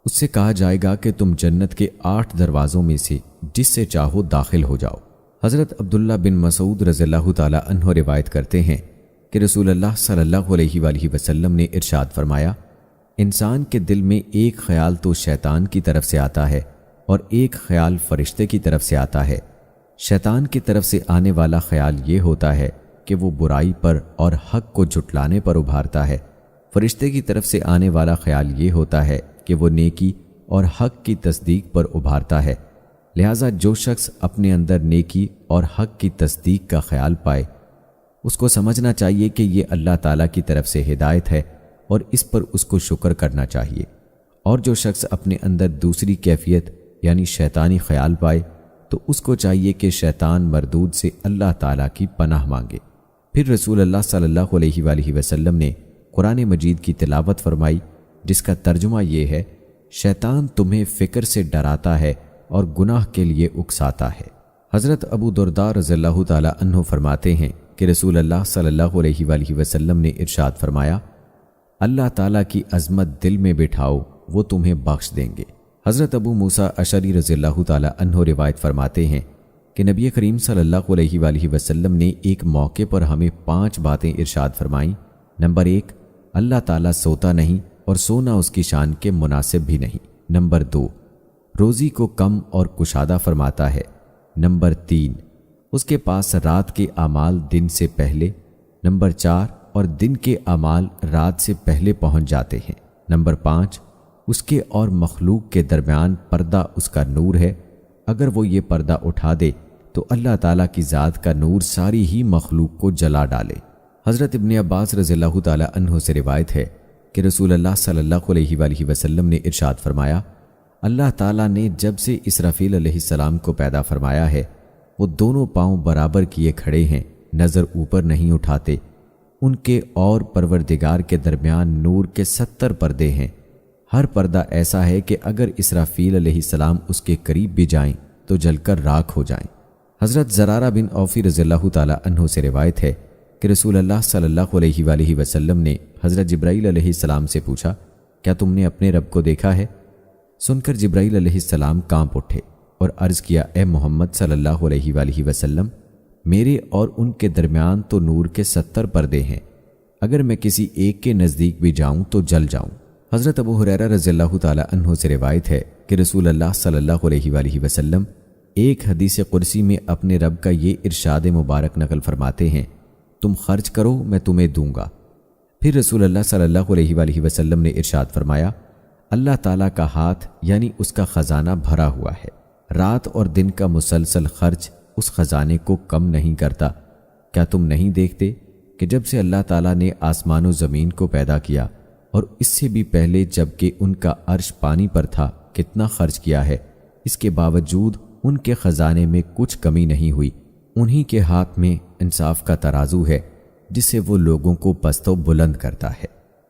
اس سے کہا جائے گا کہ تم جنت کے 8 دروازوں میں سے جس سے چاہو داخل ہو جاؤ۔ حضرت عبداللہ بن مسعود رضی اللہ تعالیٰ عنہ روایت کرتے ہیں کہ رسول اللہ صلی اللہ علیہ وآلہ وسلم نے ارشاد فرمایا، انسان کے دل میں ایک خیال تو شیطان کی طرف سے آتا ہے اور ایک خیال فرشتے کی طرف سے آتا ہے۔ شیطان کی طرف سے آنے والا خیال یہ ہوتا ہے کہ وہ برائی پر اور حق کو جھٹلانے پر ابھارتا ہے، فرشتے کی طرف سے آنے والا خیال یہ ہوتا ہے کہ وہ نیکی اور حق کی تصدیق پر ابھارتا ہے۔ لہٰذا جو شخص اپنے اندر نیکی اور حق کی تصدیق کا خیال پائے، اس کو سمجھنا چاہیے کہ یہ اللہ تعالیٰ کی طرف سے ہدایت ہے اور اس پر اس کو شکر کرنا چاہیے، اور جو شخص اپنے اندر دوسری کیفیت یعنی شیطانی خیال پائے تو اس کو چاہیے کہ شیطان مردود سے اللہ تعالیٰ کی پناہ مانگے۔ پھر رسول اللہ صلی اللہ علیہ وآلہ وسلم نے قرآن مجید کی تلاوت فرمائی، جس کا ترجمہ یہ ہے، شیطان تمہیں فکر سے ڈراتا ہے اور گناہ کے لیے اکساتا ہے۔ حضرت ابو درداء رضی اللہ تعالیٰ عنہ فرماتے ہیں کہ رسول اللہ صلی اللہ علیہ وآلہ وسلم نے ارشاد فرمایا، اللہ تعالیٰ کی عظمت دل میں بٹھاؤ، وہ تمہیں بخش دیں گے۔ حضرت ابو موسیٰ اشعری رضی اللہ تعالیٰ عنہ روایت فرماتے ہیں کہ نبی کریم صلی اللہ علیہ وآلہ وسلم نے ایک موقع پر ہمیں 5 باتیں ارشاد فرمائیں۔ نمبر 1، اللہ تعالیٰ سوتا نہیں اور سونا اس کی شان کے مناسب بھی نہیں۔ نمبر 2، روزی کو کم اور کشادہ فرماتا ہے۔ نمبر 3 اس کے پاس رات کے اعمال دن سے پہلے، نمبر 4 اور دن کے اعمال رات سے پہلے پہنچ جاتے ہیں، نمبر 5 اس کے اور مخلوق کے درمیان پردہ اس کا نور ہے، اگر وہ یہ پردہ اٹھا دے تو اللہ تعالیٰ کی ذات کا نور ساری ہی مخلوق کو جلا ڈالے۔ حضرت ابن عباس رضی اللہ تعالیٰ عنہ سے روایت ہے کہ رسول اللہ صلی اللہ علیہ وآلہ وسلم نے ارشاد فرمایا، اللہ تعالیٰ نے جب سے اسرافیل علیہ السلام کو پیدا فرمایا ہے، وہ دونوں پاؤں برابر کیے کھڑے ہیں، نظر اوپر نہیں اٹھاتے، ان کے اور پروردگار کے درمیان نور کے 70 پردے ہیں، ہر پردہ ایسا ہے کہ اگر اسرافیل علیہ السلام اس کے قریب بھی جائیں تو جل کر راکھ ہو جائیں۔ حضرت زرارہ بن اوفی رضی اللہ تعالیٰ عنہ سے روایت ہے کہ رسول اللہ صلی اللہ علیہ وآلہ وسلم نے حضرت جبرائیل علیہ السلام سے پوچھا، کیا تم نے اپنے رب کو دیکھا ہے؟ سن کر جبرائیل علیہ السلام کانپ اٹھے اور عرض کیا، اے محمد صلی اللہ علیہ وآلہ وسلم، میرے اور ان کے درمیان تو نور کے 70 پردے ہیں، اگر میں کسی ایک کے نزدیک بھی جاؤں تو جل جاؤں۔ حضرت ابو ہریرہ رضی اللہ تعالیٰ عنہ سے روایت ہے کہ رسول اللہ صلی اللہ علیہ وآلہ وسلم ایک حدیث قدسی میں اپنے رب کا یہ ارشاد مبارک نقل فرماتے ہیں، تم خرچ کرو میں تمہیں دوں گا۔ پھر رسول اللہ صلی اللہ علیہ وآلہ وسلم نے ارشاد فرمایا، اللہ تعالیٰ کا ہاتھ یعنی اس کا خزانہ بھرا ہوا ہے، رات اور دن کا مسلسل خرچ اس خزانے کو کم نہیں کرتا۔ کیا تم نہیں دیکھتے کہ جب سے اللہ تعالیٰ نے آسمان و زمین کو پیدا کیا اور اس سے بھی پہلے جب کہ ان کا عرش پانی پر تھا کتنا خرچ کیا ہے، اس کے باوجود ان کے خزانے میں کچھ کمی نہیں ہوئی۔ انہی کے ہاتھ میں انصاف کا ترازو ہے جس سے وہ لوگوں کو پست و بلند کرتا ہے۔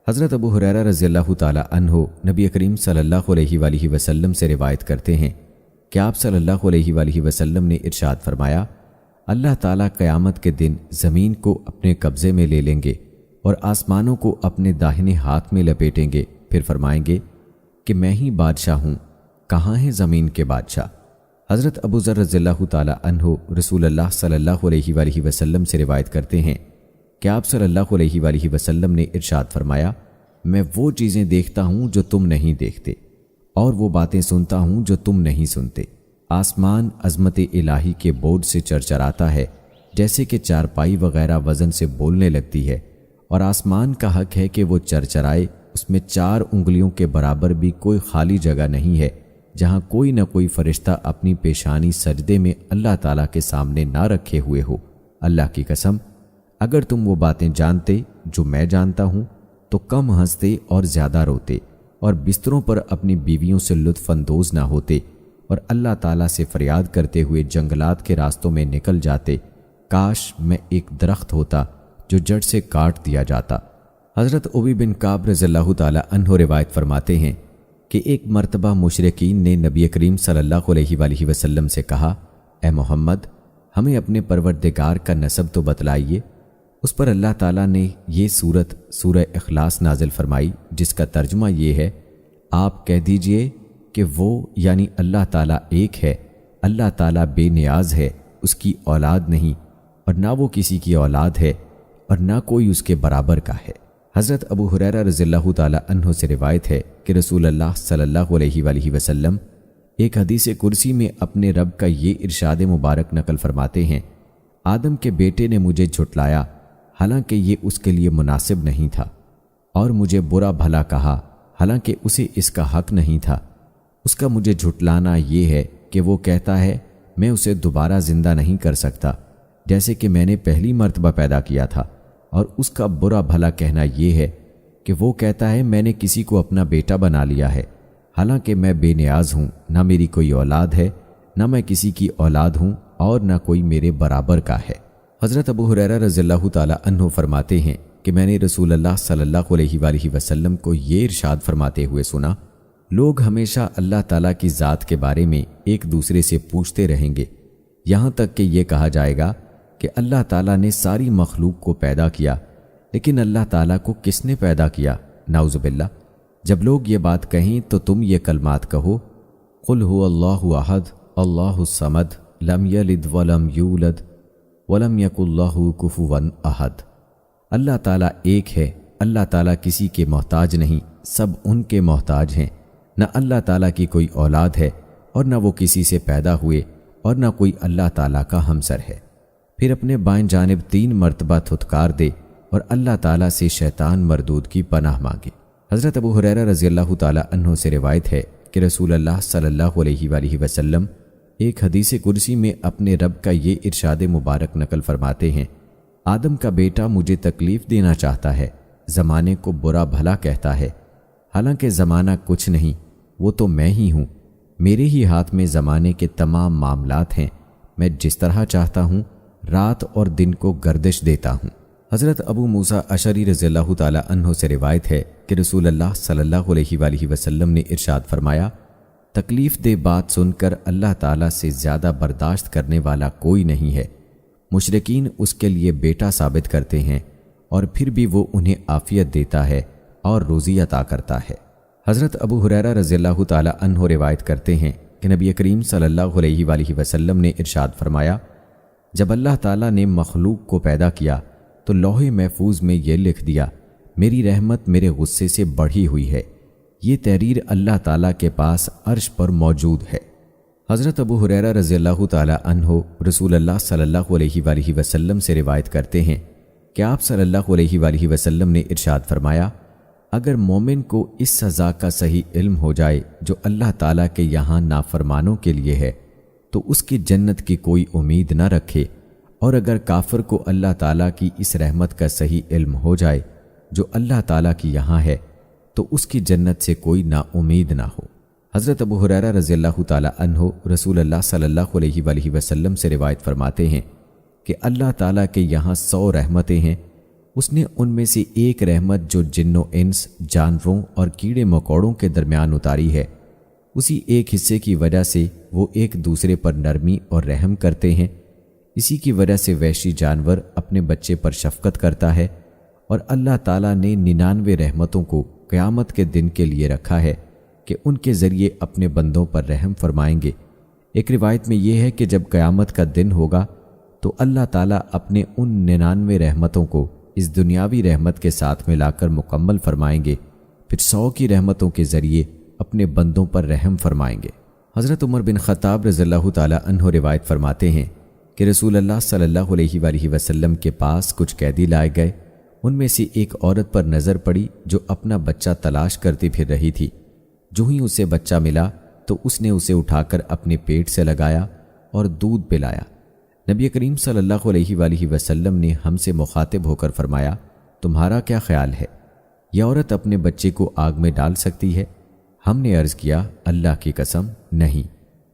حضرت ابو ہریرہ رضی اللہ تعالیٰ عنہ نبی کریم صلی اللہ علیہ وآلہ وسلم سے روایت کرتے ہیں کہ آپ صلی اللہ علیہ وآلہ وسلم نے ارشاد فرمایا، اللہ تعالیٰ قیامت کے دن زمین کو اپنے قبضے میں لے لیں گے اور آسمانوں کو اپنے داہنے ہاتھ میں لپیٹیں گے، پھر فرمائیں گے کہ میں ہی بادشاہ ہوں، کہاں ہے زمین کے بادشاہ؟ حضرت ابو ذر رضی اللہ تعالیٰ عنہ رسول اللہ صلی اللہ علیہ وآلہ وسلم سے روایت کرتے ہیں کہ آپ صلی اللہ علیہ وآلہ وسلم نے ارشاد فرمایا، میں وہ چیزیں دیکھتا ہوں جو تم نہیں دیکھتے، اور وہ باتیں سنتا ہوں جو تم نہیں سنتے۔ آسمان عظمت الہی کے بورڈ سے چرچراتا ہے جیسے کہ چارپائی وغیرہ وزن سے بولنے لگتی ہے، اور آسمان کا حق ہے کہ وہ چرچرائے، اس میں 4 انگلیوں کے برابر بھی کوئی خالی جگہ نہیں ہے جہاں کوئی نہ کوئی فرشتہ اپنی پیشانی سجدے میں اللہ تعالیٰ کے سامنے نہ رکھے ہوئے ہو۔ اللہ کی قسم، اگر تم وہ باتیں جانتے جو میں جانتا ہوں تو کم ہنستے اور زیادہ روتے، اور بستروں پر اپنی بیویوں سے لطف اندوز نہ ہوتے، اور اللہ تعالیٰ سے فریاد کرتے ہوئے جنگلات کے راستوں میں نکل جاتے، کاش میں ایک درخت ہوتا جو جڑ سے کاٹ دیا جاتا۔ حضرت ابی بن کعب رضی اللہ تعالیٰ عنہ روایت فرماتے ہیں کہ ایک مرتبہ مشرکین نے نبی کریم صلی اللہ علیہ وآلہ وسلم سے کہا، اے محمد، ہمیں اپنے پروردگار کا نسب تو بتلائیے۔ اس پر اللہ تعالیٰ نے یہ سورت سورہ اخلاص نازل فرمائی جس کا ترجمہ یہ ہے، آپ کہہ دیجئے کہ وہ یعنی اللہ تعالیٰ ایک ہے، اللہ تعالیٰ بے نیاز ہے، اس کی اولاد نہیں، اور نہ وہ کسی کی اولاد ہے، اور نہ کوئی اس کے برابر کا ہے۔ حضرت ابو ہریرہ رضی اللہ تعالیٰ عنہ سے روایت ہے کہ رسول اللہ صلی اللہ علیہ وآلہ وسلم ایک حدیث قدسی میں اپنے رب کا یہ ارشاد مبارک نقل فرماتے ہیں، آدم کے بیٹے نے مجھے جھٹلایا حالانکہ یہ اس کے لیے مناسب نہیں تھا، اور مجھے برا بھلا کہا حالانکہ اسے اس کا حق نہیں تھا۔ اس کا مجھے جھٹلانا یہ ہے کہ وہ کہتا ہے میں اسے دوبارہ زندہ نہیں کر سکتا جیسے کہ میں نے پہلی مرتبہ پیدا کیا تھا، اور اس کا برا بھلا کہنا یہ ہے کہ وہ کہتا ہے میں نے کسی کو اپنا بیٹا بنا لیا ہے، حالانکہ میں بے نیاز ہوں، نہ میری کوئی اولاد ہے، نہ میں کسی کی اولاد ہوں، اور نہ کوئی میرے برابر کا ہے۔ حضرت ابو ہریرہ رضی اللہ تعالیٰ عنہ فرماتے ہیں کہ میں نے رسول اللہ صلی اللہ علیہ وآلہ وسلم کو یہ ارشاد فرماتے ہوئے سنا، لوگ ہمیشہ اللہ تعالیٰ کی ذات کے بارے میں ایک دوسرے سے پوچھتے رہیں گے، یہاں تک کہ یہ کہا جائے گا کہ اللہ تعالیٰ نے ساری مخلوق کو پیدا کیا، لیکن اللہ تعالیٰ کو کس نے پیدا کیا؟ نعوذ باللہ۔ جب لوگ یہ بات کہیں تو تم یہ کلمات کہو، قل هو اللہ احد اللہ الصمد لم یلد ولم یولد ولم یکن لہ کفوا احد۔ اللہ تعالیٰ ایک ہے، اللہ تعالیٰ کسی کے محتاج نہیں، سب ان کے محتاج ہیں، نہ اللہ تعالیٰ کی کوئی اولاد ہے اور نہ وہ کسی سے پیدا ہوئے اور نہ کوئی اللہ تعالیٰ کا ہمسر ہے۔ پھر اپنے بائیں جانب 3 مرتبہ تھتکار دے اور اللہ تعالیٰ سے شیطان مردود کی پناہ مانگے۔ حضرت ابو ہریرہ رضی اللہ تعالیٰ عنہ سے روایت ہے کہ رسول اللہ صلی اللہ علیہ وآلہ وسلم ایک حدیث قدسی میں اپنے رب کا یہ ارشاد مبارک نقل فرماتے ہیں، آدم کا بیٹا مجھے تکلیف دینا چاہتا ہے، زمانے کو برا بھلا کہتا ہے، حالانکہ زمانہ کچھ نہیں، وہ تو میں ہی ہوں، میرے ہی ہاتھ میں زمانے کے تمام معاملات ہیں، میں جس طرح چاہتا ہوں رات اور دن کو گردش دیتا ہوں۔ حضرت ابو موسیٰ اشعری رضی اللہ تعالیٰ عنہ سے روایت ہے کہ رسول اللہ صلی اللہ علیہ وآلہ وسلم نے ارشاد فرمایا، تکلیف دہ بات سن کر اللہ تعالیٰ سے زیادہ برداشت کرنے والا کوئی نہیں ہے۔ مشرکین اس کے لیے بیٹا ثابت کرتے ہیں اور پھر بھی وہ انہیں عافیت دیتا ہے اور روزی عطا کرتا ہے۔ حضرت ابو ہریرہ رضی اللہ تعالیٰ عنہ روایت کرتے ہیں کہ نبی کریم صلی اللہ علیہ وآلہ وسلم نے ارشاد فرمایا، جب اللہ تعالیٰ نے مخلوق کو پیدا کیا تو لوح محفوظ میں یہ لکھ دیا، میری رحمت میرے غصے سے بڑھی ہوئی ہے، یہ تحریر اللہ تعالیٰ کے پاس عرش پر موجود ہے۔ حضرت ابو ہریرہ رضی اللہ تعالیٰ عنہ رسول اللہ صلی اللہ علیہ وآلہ وسلم سے روایت کرتے ہیں کہ آپ صلی اللہ علیہ وآلہ وسلم نے ارشاد فرمایا، اگر مومن کو اس سزا کا صحیح علم ہو جائے جو اللہ تعالیٰ کے یہاں نافرمانوں کے لیے ہے تو اس کی جنت کی کوئی امید نہ رکھے، اور اگر کافر کو اللہ تعالیٰ کی اس رحمت کا صحیح علم ہو جائے جو اللہ تعالیٰ کی یہاں ہے تو اس کی جنت سے کوئی نا امید نہ ہو۔ حضرت ابو ہریرہ رضی اللہ تعالیٰ عنہ رسول اللہ صلی اللہ علیہ وآلہ وسلم سے روایت فرماتے ہیں کہ اللہ تعالیٰ کے یہاں 100 رحمتیں ہیں، اس نے ان میں سے ایک رحمت جو جن و انس، جانوروں اور کیڑے مکوڑوں کے درمیان اتاری ہے، اسی ایک حصے کی وجہ سے وہ ایک دوسرے پر نرمی اور رحم کرتے ہیں، اسی کی وجہ سے وحشی جانور اپنے بچے پر شفقت کرتا ہے، اور اللہ تعالیٰ نے 99 رحمتوں کو قیامت کے دن کے لیے رکھا ہے کہ ان کے ذریعے اپنے بندوں پر رحم فرمائیں گے۔ ایک روایت میں یہ ہے کہ جب قیامت کا دن ہوگا تو اللہ تعالیٰ اپنے ان 99 رحمتوں کو اس دنیاوی رحمت کے ساتھ ملا کر مکمل فرمائیں گے، پھر 100 کی رحمتوں کے ذریعے اپنے بندوں پر رحم فرمائیں گے۔ حضرت عمر بن خطاب رضی اللہ تعالیٰ عنہ روایت فرماتے ہیں کہ رسول اللہ صلی اللہ علیہ وآلہ وسلم کے پاس کچھ قیدی لائے گئے، ان میں سے ایک عورت پر نظر پڑی جو اپنا بچہ تلاش کرتی پھر رہی تھی۔ جو ہی اسے بچہ ملا تو اس نے اسے اٹھا کر اپنے پیٹ سے لگایا اور دودھ پلایا۔ نبی کریم صلی اللہ علیہ وآلہ وسلم نے ہم سے مخاطب ہو کر فرمایا، تمہارا کیا خیال ہے، یہ عورت اپنے بچے کو آگ میں ڈال سکتی ہے؟ ہم نے عرض کیا، اللہ کی قسم نہیں،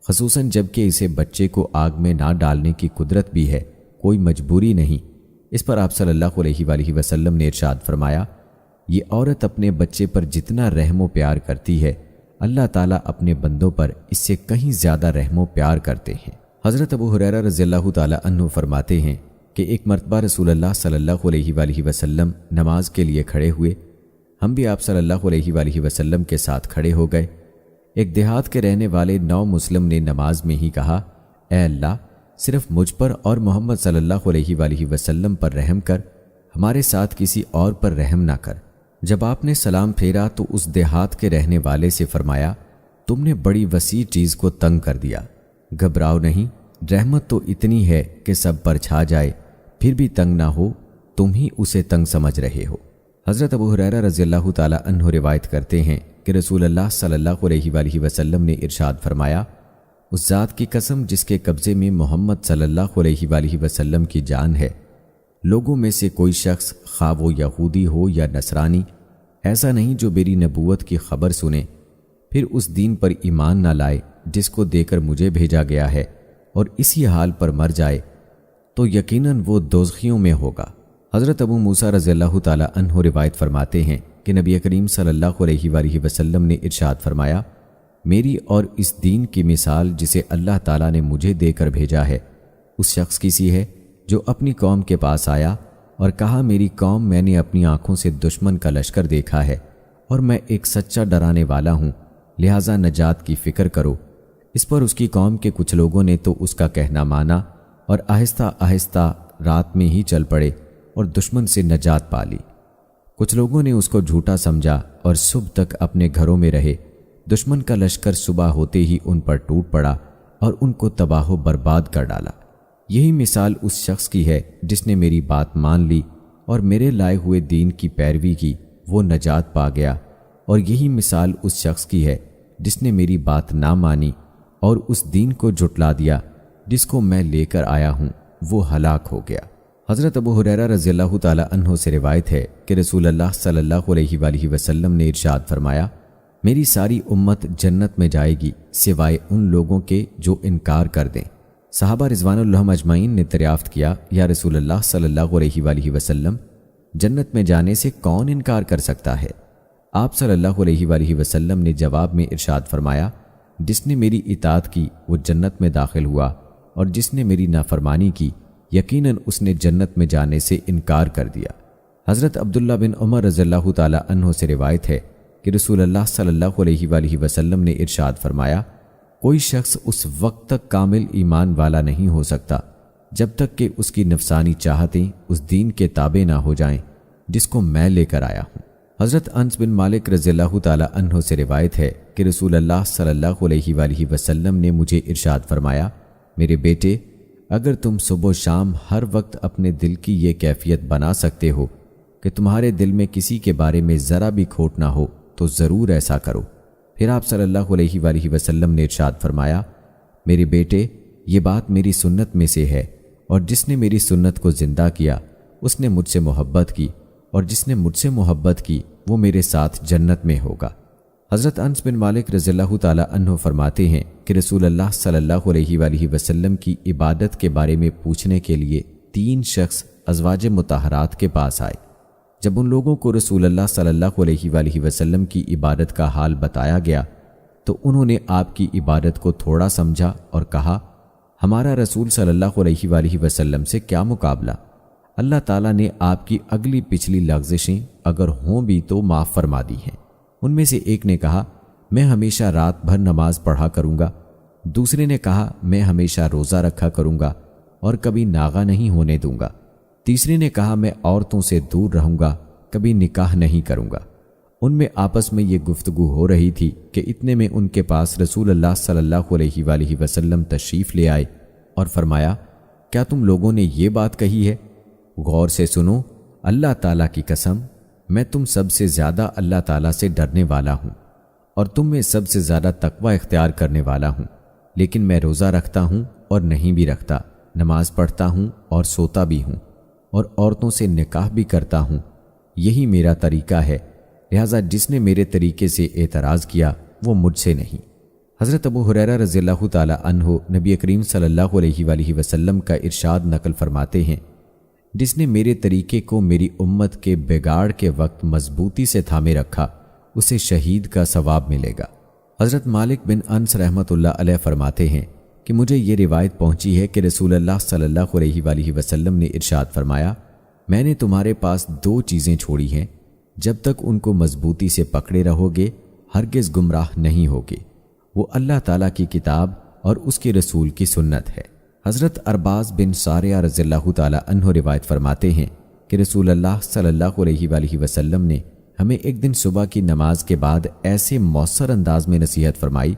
خصوصاً جب کہ اسے بچے کو آگ میں نہ ڈالنے کی قدرت بھی ہے، کوئی مجبوری نہیں۔ اس پر آپ صلی اللہ علیہ وآلہ وسلم نے ارشاد فرمایا، یہ عورت اپنے بچے پر جتنا رحم و پیار کرتی ہے، اللہ تعالیٰ اپنے بندوں پر اس سے کہیں زیادہ رحم و پیار کرتے ہیں۔ حضرت ابو ہریرہ رضی اللہ تعالیٰ عنہ فرماتے ہیں کہ ایک مرتبہ رسول اللہ صلی اللہ علیہ وآلہ وسلم نماز کے لیے کھڑے ہوئے، ہم بھی آپ صلی اللہ علیہ وآلہ وسلم کے ساتھ کھڑے ہو گئے۔ ایک دیہات کے رہنے والے نو مسلم نے نماز میں ہی کہا، اے اللہ، صرف مجھ پر اور محمد صلی اللہ علیہ وآلہ وسلم پر رحم کر، ہمارے ساتھ کسی اور پر رحم نہ کر۔ جب آپ نے سلام پھیرا تو اس دیہات کے رہنے والے سے فرمایا، تم نے بڑی وسیع چیز کو تنگ کر دیا، گھبراؤ نہیں، رحمت تو اتنی ہے کہ سب پر چھا جائے، پھر بھی تنگ نہ ہو، تم ہی اسے تنگ سمجھ رہے ہو۔ حضرت ابو ہریرہ رضی اللہ تعالیٰ عنہ روایت کرتے ہیں کہ رسول اللہ صلی اللہ علیہ وآلہ وسلم نے ارشاد فرمایا، اس ذات کی قسم جس کے قبضے میں محمد صلی اللہ علیہ وآلہ وسلم کی جان ہے، لوگوں میں سے کوئی شخص خواہ وہ یہودی ہو یا نصرانی ایسا نہیں جو میری نبوت کی خبر سنے پھر اس دین پر ایمان نہ لائے جس کو دے کر مجھے بھیجا گیا ہے اور اسی حال پر مر جائے تو یقیناً وہ دوزخیوں میں ہوگا۔ حضرت ابو موسیٰ رضی اللہ تعالیٰ عنہ روایت فرماتے ہیں کہ نبی کریم صلی اللہ علیہ وآلہ وسلم نے ارشاد فرمایا، میری اور اس دین کی مثال جسے اللہ تعالیٰ نے مجھے دے کر بھیجا ہے اس شخص کی سی ہے جو اپنی قوم کے پاس آیا اور کہا، میری قوم، میں نے اپنی آنکھوں سے دشمن کا لشکر دیکھا ہے اور میں ایک سچا ڈرانے والا ہوں، لہٰذا نجات کی فکر کرو۔ اس پر اس کی قوم کے کچھ لوگوں نے تو اس کا کہنا مانا اور آہستہ آہستہ رات میں ہی چل پڑے اور دشمن سے نجات پا لی۔ کچھ لوگوں نے اس کو جھوٹا سمجھا اور صبح تک اپنے گھروں میں رہے۔ دشمن کا لشکر صبح ہوتے ہی ان پر ٹوٹ پڑا اور ان کو تباہ و برباد کر ڈالا۔ یہی مثال اس شخص کی ہے جس نے میری بات مان لی اور میرے لائے ہوئے دین کی پیروی کی، وہ نجات پا گیا، اور یہی مثال اس شخص کی ہے جس نے میری بات نہ مانی اور اس دین کو جھٹلا دیا جس کو میں لے کر آیا ہوں، وہ ہلاک ہو گیا۔ حضرت ابو ہریرہ رضی اللہ تعالی عنہ سے روایت ہے کہ رسول اللہ صلی اللہ علیہ وآلہ وسلم نے ارشاد فرمایا، میری ساری امت جنت میں جائے گی سوائے ان لوگوں کے جو انکار کر دیں۔ صحابہ رضوان اللہ اجمعین نے دریافت کیا، یا رسول اللہ صلی اللہ علیہ وآلہ وسلم، جنت میں جانے سے کون انکار کر سکتا ہے؟ آپ صلی اللہ علیہ وآلہ وسلم نے جواب میں ارشاد فرمایا، جس نے میری اطاعت کی وہ جنت میں داخل ہوا، اور جس نے میری نافرمانی کی یقیناً اس نے جنت میں جانے سے انکار کر دیا۔ حضرت عبداللہ بن عمر رضی اللہ تعالی عنہ سے روایت ہے کہ رسول اللہ صلی اللہ علیہ وآلہ وسلم نے ارشاد فرمایا، کوئی شخص اس وقت تک کامل ایمان والا نہیں ہو سکتا جب تک کہ اس کی نفسانی چاہتیں اس دین کے تابع نہ ہو جائیں جس کو میں لے کر آیا ہوں۔ حضرت انس بن مالک رضی اللہ تعالی عنہ سے روایت ہے کہ رسول اللہ صلی اللہ علیہ وآلہ وسلم نے مجھے ارشاد فرمایا، میرے بیٹے، اگر تم صبح و شام ہر وقت اپنے دل کی یہ کیفیت بنا سکتے ہو کہ تمہارے دل میں کسی کے بارے میں ذرا بھی کھوٹ نہ ہو تو ضرور ایسا کرو۔ پھر آپ صلی اللہ علیہ وآلہ وسلم نے ارشاد فرمایا، میرے بیٹے، یہ بات میری سنت میں سے ہے، اور جس نے میری سنت کو زندہ کیا اس نے مجھ سے محبت کی، اور جس نے مجھ سے محبت کی وہ میرے ساتھ جنت میں ہوگا۔ حضرت انس بن مالک رضی اللہ تعالی عنہ فرماتے ہیں کہ رسول اللہ صلی اللہ علیہ وآلہ وسلم کی عبادت کے بارے میں پوچھنے کے لیے 3 شخص ازواج مطہرات کے پاس آئے۔ جب ان لوگوں کو رسول اللہ صلی اللہ علیہ وآلہ وسلم کی عبادت کا حال بتایا گیا تو انہوں نے آپ کی عبادت کو تھوڑا سمجھا اور کہا، ہمارا رسول صلی اللہ علیہ وآلہ وسلم سے کیا مقابلہ؟ اللہ تعالیٰ نے آپ کی اگلی پچھلی لغزشیں اگر ہوں بھی تو معاف فرما دی ہیں۔ ان میں سے ایک نے کہا، میں ہمیشہ رات بھر نماز پڑھا کروں گا۔ دوسرے نے کہا، میں ہمیشہ روزہ رکھا کروں گا اور کبھی ناغہ نہیں ہونے دوں گا۔ تیسرے نے کہا، میں عورتوں سے دور رہوں گا، کبھی نکاح نہیں کروں گا۔ ان میں آپس میں یہ گفتگو ہو رہی تھی کہ اتنے میں ان کے پاس رسول اللہ صلی اللہ علیہ وآلہ وسلم تشریف لے آئے اور فرمایا، کیا تم لوگوں نے یہ بات کہی ہے؟ غور سے سنو، اللہ تعالیٰ کی قسم، میں تم سب سے زیادہ اللہ تعالیٰ سے ڈرنے والا ہوں اور تم میں سب سے زیادہ تقوی اختیار کرنے والا ہوں، لیکن میں روزہ رکھتا ہوں اور نہیں بھی رکھتا، نماز پڑھتا ہوں اور سوتا بھی ہوں، اور عورتوں سے نکاح بھی کرتا ہوں۔ یہی میرا طریقہ ہے، لہذا جس نے میرے طریقے سے اعتراض کیا وہ مجھ سے نہیں۔ حضرت ابو ہریرہ رضی اللہ تعالی عنہ نبی کریم صلی اللہ علیہ وآلہ وسلم کا ارشاد نقل فرماتے ہیں، جس نے میرے طریقے کو میری امت کے بگاڑ کے وقت مضبوطی سے تھامے رکھا اسے شہید کا ثواب ملے گا۔ حضرت مالک بن انس رحمۃ اللہ علیہ فرماتے ہیں کہ مجھے یہ روایت پہنچی ہے کہ رسول اللہ صلی اللہ علیہ وآلہ وسلم نے ارشاد فرمایا، میں نے تمہارے پاس 2 چیزیں چھوڑی ہیں، جب تک ان کو مضبوطی سے پکڑے رہو گے ہرگز گمراہ نہیں ہوگے، وہ اللہ تعالیٰ کی کتاب اور اس کے رسول کی سنت ہے۔ حضرت ارباز بن ساریہ رضی اللہ تعالی عنہ روایت فرماتے ہیں کہ رسول اللہ صلی اللہ علیہ وآلہ وسلم نے ہمیں ایک دن صبح کی نماز کے بعد ایسے مؤثر انداز میں نصیحت فرمائی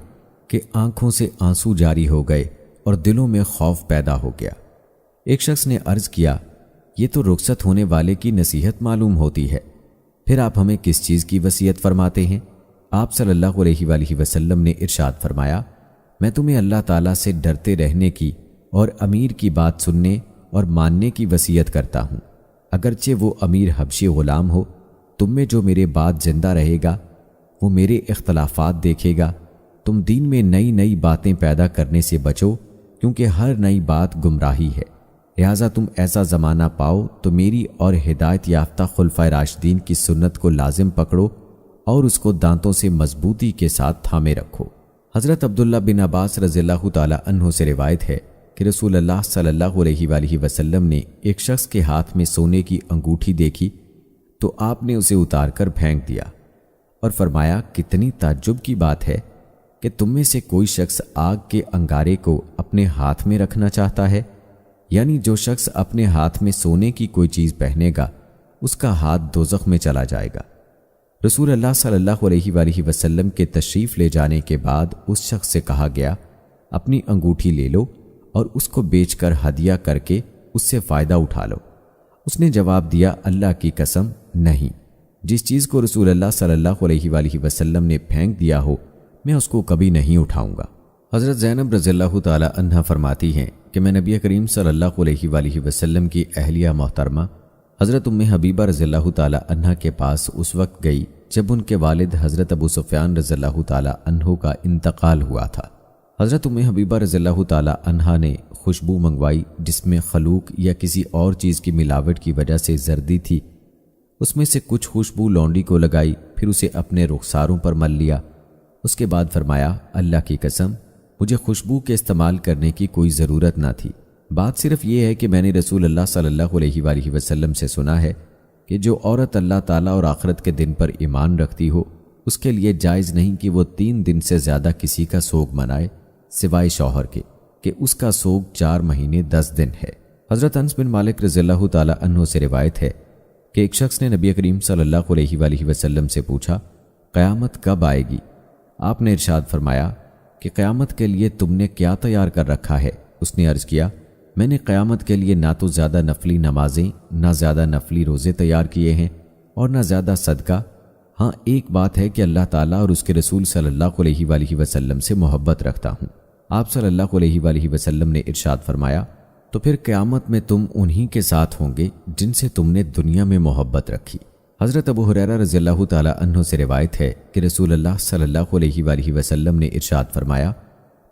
کہ آنکھوں سے آنسو جاری ہو گئے اور دلوں میں خوف پیدا ہو گیا۔ ایک شخص نے عرض کیا، یہ تو رخصت ہونے والے کی نصیحت معلوم ہوتی ہے، پھر آپ ہمیں کس چیز کی وصیت فرماتے ہیں؟ آپ صلی اللہ علیہ وآلہ وسلم نے ارشاد فرمایا، میں تمہیں اللہ تعالیٰ سے ڈرتے رہنے کی اور امیر کی بات سننے اور ماننے کی وصیت کرتا ہوں، اگرچہ وہ امیر حبشی غلام ہو۔ تم میں جو میرے بعد زندہ رہے گا وہ میرے اختلافات دیکھے گا۔ تم دین میں نئی نئی باتیں پیدا کرنے سے بچو، کیونکہ ہر نئی بات گمراہی ہے، لہٰذا تم ایسا زمانہ پاؤ تو میری اور ہدایت یافتہ خلفائے راشدین کی سنت کو لازم پکڑو اور اس کو دانتوں سے مضبوطی کے ساتھ تھامے رکھو۔ حضرت عبداللہ بن عباس رضی اللہ تعالی عنہ سے روایت ہے کہ رسول اللہ صلی اللہ علیہ وآلہ وسلم نے ایک شخص کے ہاتھ میں سونے کی انگوٹھی دیکھی تو آپ نے اسے اتار کر پھینک دیا اور فرمایا، کتنی تعجب کی بات ہے کہ تم میں سے کوئی شخص آگ کے انگارے کو اپنے ہاتھ میں رکھنا چاہتا ہے، یعنی جو شخص اپنے ہاتھ میں سونے کی کوئی چیز پہنے گا اس کا ہاتھ دوزخ میں چلا جائے گا۔ رسول اللہ صلی اللہ علیہ وآلہ وسلم کے تشریف لے جانے کے بعد اس شخص سے کہا گیا، اپنی انگوٹھی لے لو اور اس کو بیچ کر ہدیہ کر کے اس سے فائدہ اٹھا لو۔ اس نے جواب دیا، اللہ کی قسم نہیں، جس چیز کو رسول اللہ صلی اللہ علیہ وآلہ وسلم نے پھینک دیا ہو میں اس کو کبھی نہیں اٹھاؤں گا۔ حضرت زینب رضی اللہ تعالی عنہا فرماتی ہیں کہ میں نبی کریم صلی اللہ علیہ وآلہ وسلم کی اہلیہ محترمہ حضرت ام حبیبہ رضی اللہ تعالی عنہا کے پاس اس وقت گئی جب ان کے والد حضرت ابو سفیان رضی اللہ تعالی عنہ کا انتقال ہوا تھا۔ حضرت ام حبیبہ رضی اللہ تعالی عنہا نے خوشبو منگوائی جس میں خلوق یا کسی اور چیز کی ملاوٹ کی وجہ سے زردی تھی۔ اس میں سے کچھ خوشبو لونڈی کو لگائی، پھر اسے اپنے رخساروں پر مل لیا۔ اس کے بعد فرمایا، اللہ کی قسم مجھے خوشبو کے استعمال کرنے کی کوئی ضرورت نہ تھی، بات صرف یہ ہے کہ میں نے رسول اللہ صلی اللہ علیہ وآلہ وسلم سے سنا ہے کہ جو عورت اللہ تعالیٰ اور آخرت کے دن پر ایمان رکھتی ہو اس کے لیے جائز نہیں کہ وہ 3 دن سے زیادہ کسی کا سوگ منائے سوائے شوہر کے کہ اس کا سوگ 4 مہینے 10 دن ہے۔ حضرت انس بن مالک رضی اللہ تعالی عنہ سے روایت ہے کہ ایک شخص نے نبی کریم صلی اللہ علیہ وآلہ وسلم سے پوچھا، قیامت کب آئے گی؟ آپ نے ارشاد فرمایا کہ قیامت کے لیے تم نے کیا تیار کر رکھا ہے؟ اس نے عرض کیا، میں نے قیامت کے لیے نہ تو زیادہ نفلی نمازیں نہ زیادہ نفلی روزے تیار کیے ہیں اور نہ زیادہ صدقہ، ہاں ایک بات ہے کہ اللہ تعالیٰ اور اس کے رسول صلی اللہ علیہ وآلہ وسلم سے محبت رکھتا ہوں۔ آپ صلی اللہ علیہ وآلہ وسلم نے ارشاد فرمایا، تو پھر قیامت میں تم انہی کے ساتھ ہوں گے جن سے تم نے دنیا میں محبت رکھی۔ حضرت ابو ہریرہ رضی اللہ تعالی عنہ سے روایت ہے کہ رسول اللہ صلی اللہ علیہ وآلہ وسلم نے ارشاد فرمایا،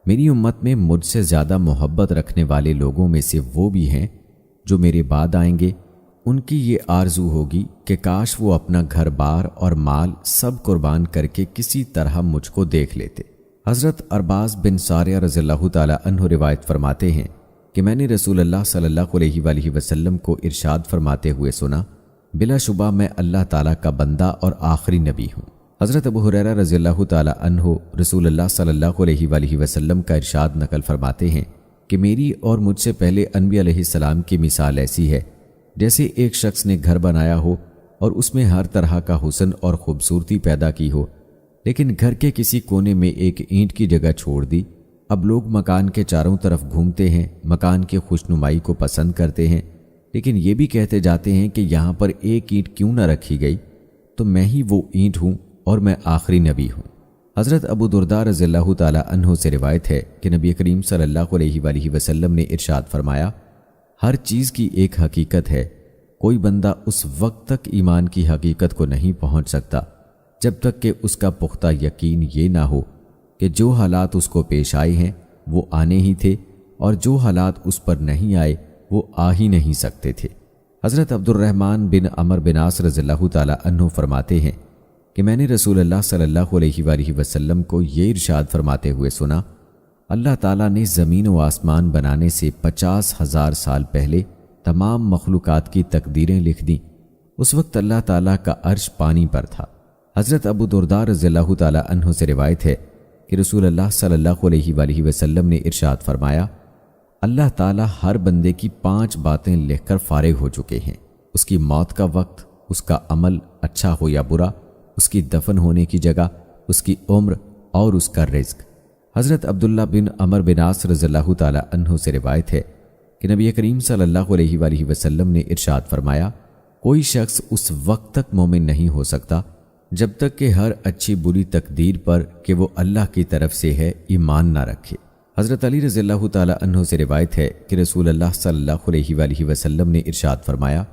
میری امت میں مجھ سے زیادہ محبت رکھنے والے لوگوں میں سے وہ بھی ہیں جو میرے بعد آئیں گے، ان کی یہ آرزو ہوگی کہ کاش وہ اپنا گھر بار اور مال سب قربان کر کے کسی طرح مجھ کو دیکھ لیتے۔ حضرت ارباز بن ساریہ رضی اللہ تعالی عنہ روایت فرماتے ہیں کہ میں نے رسول اللہ صلی اللہ علیہ وآلہ وسلم کو ارشاد فرماتے ہوئے سنا، بلا شبہ میں اللہ تعالیٰ کا بندہ اور آخری نبی ہوں۔ حضرت ابو ہریرہ رضی اللہ تعالی عنہ رسول اللہ صلی اللہ علیہ وآلہ وسلم کا ارشاد نقل فرماتے ہیں کہ میری اور مجھ سے پہلے انبیاء علیہ السلام کی مثال ایسی ہے جیسے ایک شخص نے گھر بنایا ہو اور اس میں ہر طرح کا حسن اور خوبصورتی پیدا کی ہو، لیکن گھر کے کسی کونے میں ایک اینٹ کی جگہ چھوڑ دی۔ اب لوگ مکان کے چاروں طرف گھومتے ہیں، مکان کی خوشنمائی کو پسند کرتے ہیں، لیکن یہ بھی کہتے جاتے ہیں کہ یہاں پر ایک اینٹ کیوں نہ رکھی گئی، تو میں ہی وہ اینٹ ہوں اور میں آخری نبی ہوں۔ حضرت ابو درداء رضی اللہ تعالی عنہ سے روایت ہے کہ نبی کریم صلی اللہ علیہ وآلہ وسلم نے ارشاد فرمایا، ہر چیز کی ایک حقیقت ہے، کوئی بندہ اس وقت تک ایمان کی حقیقت کو نہیں پہنچ سکتا جب تک کہ اس کا پختہ یقین یہ نہ ہو کہ جو حالات اس کو پیش آئے ہیں وہ آنے ہی تھے اور جو حالات اس پر نہیں آئے وہ آ ہی نہیں سکتے تھے۔ حضرت عبد الرحمن بن عمر بن عاص رضی اللہ تعالی عنہ فرماتے ہیں کہ میں نے رسول اللہ صلی اللہ علیہ وآلہ وسلم کو یہ ارشاد فرماتے ہوئے سنا، اللہ تعالیٰ نے زمین و آسمان بنانے سے 50,000 سال پہلے تمام مخلوقات کی تقدیریں لکھ دیں۔ اس وقت اللہ تعالیٰ کا عرش پانی پر تھا۔ حضرت ابو درداء رضی اللہ تعالی عنہ سے روایت ہے کہ رسول اللہ صلی اللہ علیہ وآلہ وسلم نے ارشاد فرمایا، اللہ تعالیٰ ہر بندے کی 5 باتیں لکھ کر فارغ ہو چکے ہیں، اس کی موت کا وقت، اس کا عمل اچھا ہو یا برا، اس کی دفن ہونے کی جگہ، اس کی عمر اور اس کا رزق۔ حضرت عبداللہ بن عمر بن عاص رضی اللہ تعالی عنہ سے روایت ہے کہ نبی کریم صلی اللہ علیہ وآلہ وسلم نے ارشاد فرمایا، کوئی شخص اس وقت تک مومن نہیں ہو سکتا جب تک کہ ہر اچھی بری تقدیر پر کہ وہ اللہ کی طرف سے ہے ایمان نہ رکھے۔ حضرت علی رضی اللہ تعالی عنہ سے روایت ہے کہ رسول اللہ صلی اللہ علیہ وآلہ وسلم نے ارشاد فرمایا،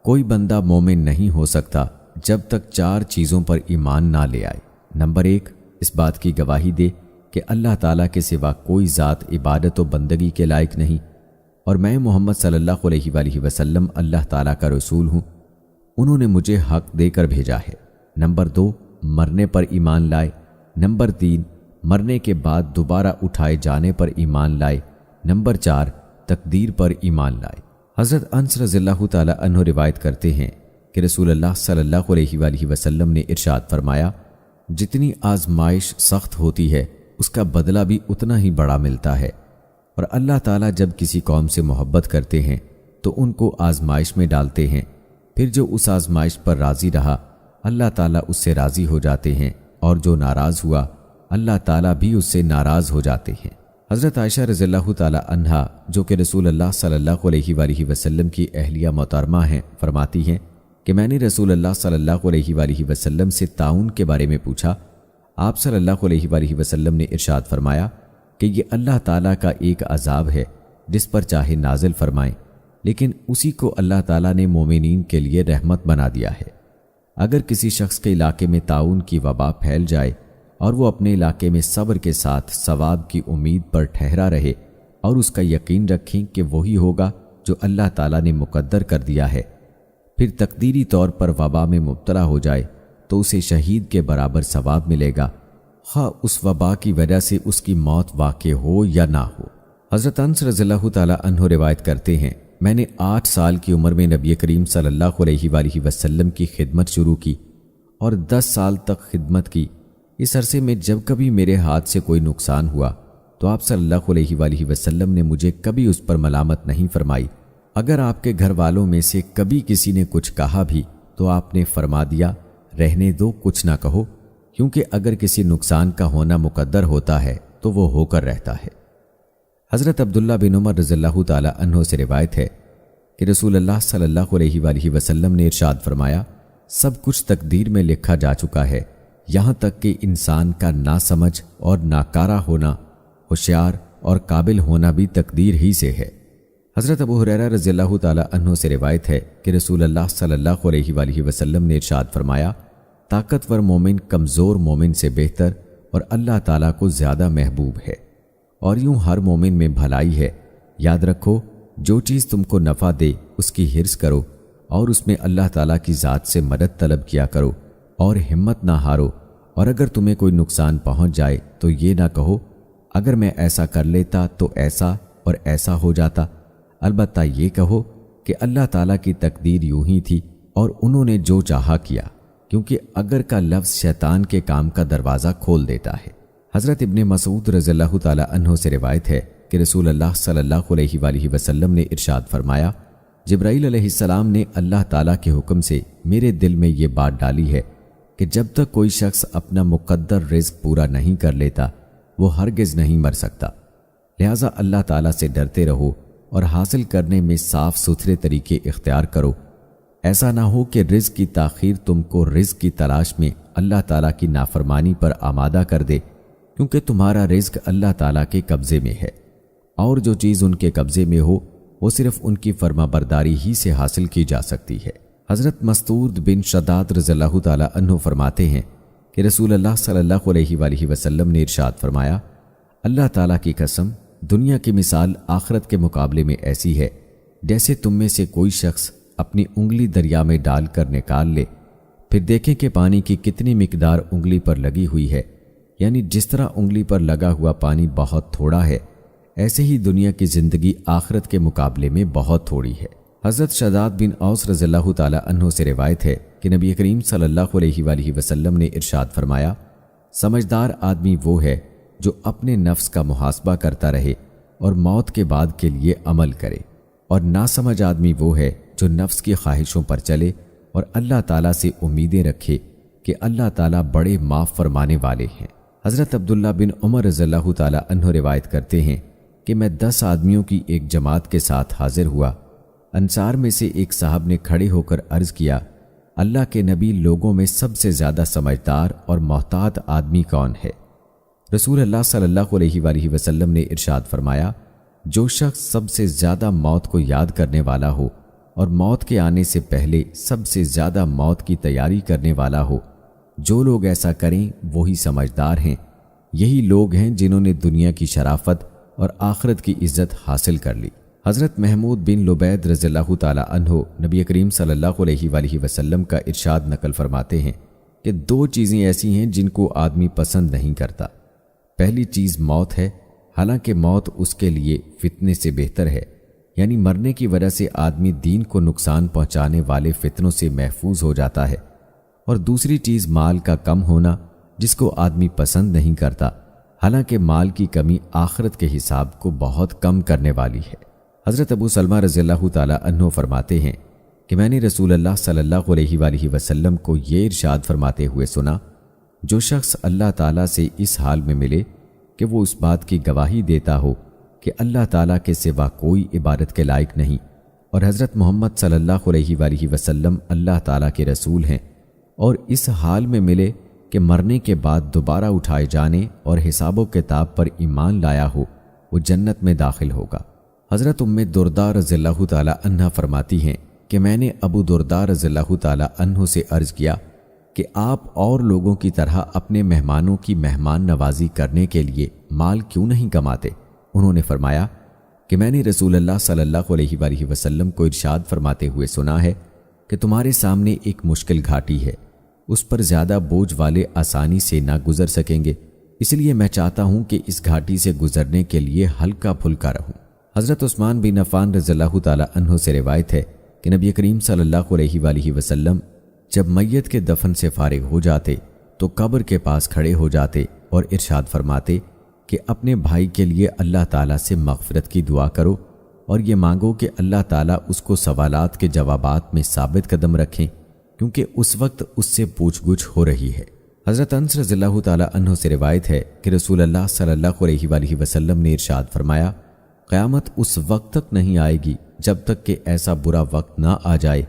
کوئی بندہ مومن نہیں ہو سکتا جب تک 4 چیزوں پر ایمان نہ لے آئے۔ نمبر 1، اس بات کی گواہی دے کہ اللہ تعالیٰ کے سوا کوئی ذات عبادت و بندگی کے لائق نہیں اور میں محمد صلی اللہ علیہ وآلہ وسلم اللہ تعالیٰ کا رسول ہوں، انہوں نے مجھے حق دے کر بھیجا ہے۔ نمبر 2، مرنے پر ایمان لائے۔ نمبر 3، مرنے کے بعد دوبارہ اٹھائے جانے پر ایمان لائے۔ نمبر 4، تقدیر پر ایمان لائے۔ حضرت انس رضی اللہ تعالی عنہ روایت کرتے ہیں کہ رسول اللہ صلی اللہ علیہ وآلہ وسلم نے ارشاد فرمایا، جتنی آزمائش سخت ہوتی ہے اس کا بدلہ بھی اتنا ہی بڑا ملتا ہے، اور اللہ تعالیٰ جب کسی قوم سے محبت کرتے ہیں تو ان کو آزمائش میں ڈالتے ہیں، پھر جو اس آزمائش پر راضی رہا اللہ تعالیٰ اس سے راضی ہو جاتے ہیں، اور جو ناراض ہوا اللہ تعالیٰ بھی اس سے ناراض ہو جاتے ہیں۔ حضرت عائشہ رضی اللہ تعالی عنہا جو کہ رسول اللہ صلی اللہ علیہ وآلہ وسلم کی اہلیہ محترمہ ہیں فرماتی ہیں کہ میں نے رسول اللہ صلی اللہ علیہ وآلہ وسلم سے طاعون کے بارے میں پوچھا۔ آپ صلی اللہ علیہ وآلہ وسلم نے ارشاد فرمایا کہ یہ اللہ تعالیٰ کا ایک عذاب ہے جس پر چاہے نازل فرمائیں، لیکن اسی کو اللہ تعالیٰ نے مومنین کے لیے رحمت بنا دیا ہے۔ اگر کسی شخص کے علاقے میں طاعون کی وبا پھیل جائے اور وہ اپنے علاقے میں صبر کے ساتھ ثواب کی امید پر ٹھہرا رہے اور اس کا یقین رکھیں کہ وہی ہوگا جو اللہ تعالیٰ نے مقدر کر دیا ہے، پھر تقدیری طور پر وبا میں مبتلا ہو جائے تو اسے شہید کے برابر ثواب ملے گا، خواہ اس وبا کی وجہ سے اس کی موت واقع ہو یا نہ ہو۔ حضرت انس رضی اللہ تعالیٰ عنہ روایت کرتے ہیں، میں نے 8 سال کی عمر میں نبی کریم صلی اللہ علیہ وآلہ وسلم کی خدمت شروع کی اور 10 سال تک خدمت کی۔ اس عرصے میں جب کبھی میرے ہاتھ سے کوئی نقصان ہوا تو آپ صلی اللہ علیہ وآلہ وسلم نے مجھے کبھی اس پر ملامت نہیں فرمائی۔ اگر آپ کے گھر والوں میں سے کبھی کسی نے کچھ کہا بھی تو آپ نے فرما دیا، رہنے دو، کچھ نہ کہو، کیونکہ اگر کسی نقصان کا ہونا مقدر ہوتا ہے تو وہ ہو کر رہتا ہے۔ حضرت عبداللہ بن عمر رضی اللہ تعالی عنہ سے روایت ہے کہ رسول اللہ صلی اللہ علیہ وآلہ وسلم نے ارشاد فرمایا، سب کچھ تقدیر میں لکھا جا چکا ہے، یہاں تک کہ انسان کا ناسمجھ اور ناکارہ ہونا، ہوشیار اور قابل ہونا بھی تقدیر ہی سے ہے۔ حضرت ابو ہریرہ رضی اللہ تعالی عنہ سے روایت ہے کہ رسول اللہ صلی اللہ علیہ وآلہ وسلم نے ارشاد فرمایا، طاقتور مومن کمزور مومن سے بہتر اور اللہ تعالیٰ کو زیادہ محبوب ہے، اور یوں ہر مومن میں بھلائی ہے۔ یاد رکھو، جو چیز تم کو نفع دے اس کی حرص کرو اور اس میں اللہ تعالیٰ کی ذات سے مدد طلب کیا کرو اور ہمت نہ ہارو، اور اگر تمہیں کوئی نقصان پہنچ جائے تو یہ نہ کہو اگر میں ایسا کر لیتا تو ایسا اور ایسا ہو جاتا، البتہ یہ کہو کہ اللہ تعالیٰ کی تقدیر یوں ہی تھی اور انہوں نے جو چاہا کیا، کیونکہ اگر کا لفظ شیطان کے کام کا دروازہ کھول دیتا ہے۔ حضرت ابن مسعود رضی اللہ تعالی عنہ سے روایت ہے کہ رسول اللہ صلی اللہ علیہ وآلہ وسلم نے ارشاد فرمایا، جبرائیل علیہ السلام نے اللہ تعالیٰ کے حکم سے میرے دل میں یہ بات ڈالی ہے کہ جب تک کوئی شخص اپنا مقدر رزق پورا نہیں کر لیتا وہ ہرگز نہیں مر سکتا، لہٰذا اللہ تعالیٰ سے ڈرتے رہو اور حاصل کرنے میں صاف ستھرے طریقے اختیار کرو۔ ایسا نہ ہو کہ رزق کی تاخیر تم کو رزق کی تلاش میں اللہ تعالیٰ کی نافرمانی پر آمادہ کر دے، کیونکہ تمہارا رزق اللہ تعالیٰ کے قبضے میں ہے، اور جو چیز ان کے قبضے میں ہو وہ صرف ان کی فرما برداری ہی سے حاصل کی جا سکتی ہے۔ حضرت مسعود بن شداد رضی اللہ تعالی عنہ فرماتے ہیں کہ رسول اللہ صلی اللہ علیہ وآلہ وسلم نے ارشاد فرمایا، اللہ تعالیٰ کی قسم، دنیا کی مثال آخرت کے مقابلے میں ایسی ہے جیسے تم میں سے کوئی شخص اپنی انگلی دریا میں ڈال کر نکال لے، پھر دیکھیں کہ پانی کی کتنی مقدار انگلی پر لگی ہوئی ہے، یعنی جس طرح انگلی پر لگا ہوا پانی بہت تھوڑا ہے، ایسے ہی دنیا کی زندگی آخرت کے مقابلے میں بہت تھوڑی ہے۔ حضرت شداد بن اوس رضی اللہ تعالی عنہ سے روایت ہے کہ نبی کریم صلی اللہ علیہ وآلہ وسلم نے ارشاد فرمایا، سمجھدار آدمی وہ ہے جو اپنے نفس کا محاسبہ کرتا رہے اور موت کے بعد کے لیے عمل کرے، اور ناسمجھ آدمی وہ ہے جو نفس کی خواہشوں پر چلے اور اللہ تعالیٰ سے امیدیں رکھے کہ اللہ تعالیٰ بڑے معاف فرمانے والے ہیں۔ حضرت عبداللہ بن عمر رضی اللہ تعالی عنہ روایت کرتے ہیں کہ میں 10 آدمیوں کی ایک جماعت کے ساتھ حاضر ہوا۔ انصار میں سے ایک صاحب نے کھڑے ہو کر عرض کیا، اللہ کے نبی، لوگوں میں سب سے زیادہ سمجھدار اور محتاط آدمی کون ہے؟ رسول اللہ صلی اللہ علیہ وآلہ وسلم نے ارشاد فرمایا، جو شخص سب سے زیادہ موت کو یاد کرنے والا ہو اور موت کے آنے سے پہلے سب سے زیادہ موت کی تیاری کرنے والا ہو، جو لوگ ایسا کریں وہی سمجھدار ہیں۔ یہی لوگ ہیں جنہوں نے دنیا کی شرافت اور آخرت کی عزت حاصل کر لی۔ حضرت محمود بن لبید رضی اللہ تعالی عنہ نبی کریم صلی اللہ علیہ وآلہ وسلم کا ارشاد نقل فرماتے ہیں کہ 2 چیزیں ایسی ہیں جن کو آدمی پسند نہیں کرتا۔ پہلی چیز موت ہے، حالانکہ موت اس کے لیے فتنے سے بہتر ہے، یعنی مرنے کی وجہ سے آدمی دین کو نقصان پہنچانے والے فتنوں سے محفوظ ہو جاتا ہے۔ اور دوسری چیز مال کا کم ہونا، جس کو آدمی پسند نہیں کرتا، حالانکہ مال کی کمی آخرت کے حساب کو بہت کم کرنے والی ہے۔ حضرت ابو سلمہ رضی اللہ تعالی عنہ فرماتے ہیں کہ میں نے رسول اللہ صلی اللہ علیہ وآلہ وسلم کو یہ ارشاد فرماتے ہوئے سنا، جو شخص اللہ تعالیٰ سے اس حال میں ملے کہ وہ اس بات کی گواہی دیتا ہو کہ اللہ تعالیٰ کے سوا کوئی عبادت کے لائق نہیں اور حضرت محمد صلی اللہ علیہ وآلہ وسلم اللہ تعالیٰ کے رسول ہیں، اور اس حال میں ملے کہ مرنے کے بعد دوبارہ اٹھائے جانے اور حساب و کتاب پر ایمان لایا ہو، وہ جنت میں داخل ہوگا۔ حضرت ام درداء رضی اللہ تعالیٰ عنہ فرماتی ہیں کہ میں نے ابو درداء رضی اللہ تعالیٰ عنہ سے عرض کیا کہ آپ اور لوگوں کی طرح اپنے مہمانوں کی مہمان نوازی کرنے کے لیے مال کیوں نہیں کماتے؟ انہوں نے فرمایا کہ میں نے رسول اللہ صلی اللہ علیہ وآلہ وسلم کو ارشاد فرماتے ہوئے سنا ہے کہ تمہارے سامنے ایک مشکل گھاٹی ہے، اس پر زیادہ بوجھ والے آسانی سے نہ گزر سکیں گے، اس لیے میں چاہتا ہوں کہ اس گھاٹی سے گزرنے کے لیے ہلکا پھلکا رہوں۔ حضرت عثمان بن عفان رضی اللہ تعالیٰ عنہ سے روایت ہے کہ نبی کریم صلی اللہ علیہ وآلہ وسلم جب میت کے دفن سے فارغ ہو جاتے تو قبر کے پاس کھڑے ہو جاتے اور ارشاد فرماتے کہ اپنے بھائی کے لیے اللہ تعالیٰ سے مغفرت کی دعا کرو اور یہ مانگو کہ اللہ تعالیٰ اس کو سوالات کے جوابات میں ثابت قدم رکھیں، کیونکہ اس وقت اس سے پوچھ گچھ ہو رہی ہے۔ حضرت انس رضی اللہ تعالیٰ عنہ سے روایت ہے کہ رسول اللہ صلی اللہ علیہ وآلہ وسلم نے ارشاد فرمایا، قیامت اس وقت تک نہیں آئے گی جب تک کہ ایسا برا وقت نہ آ جائے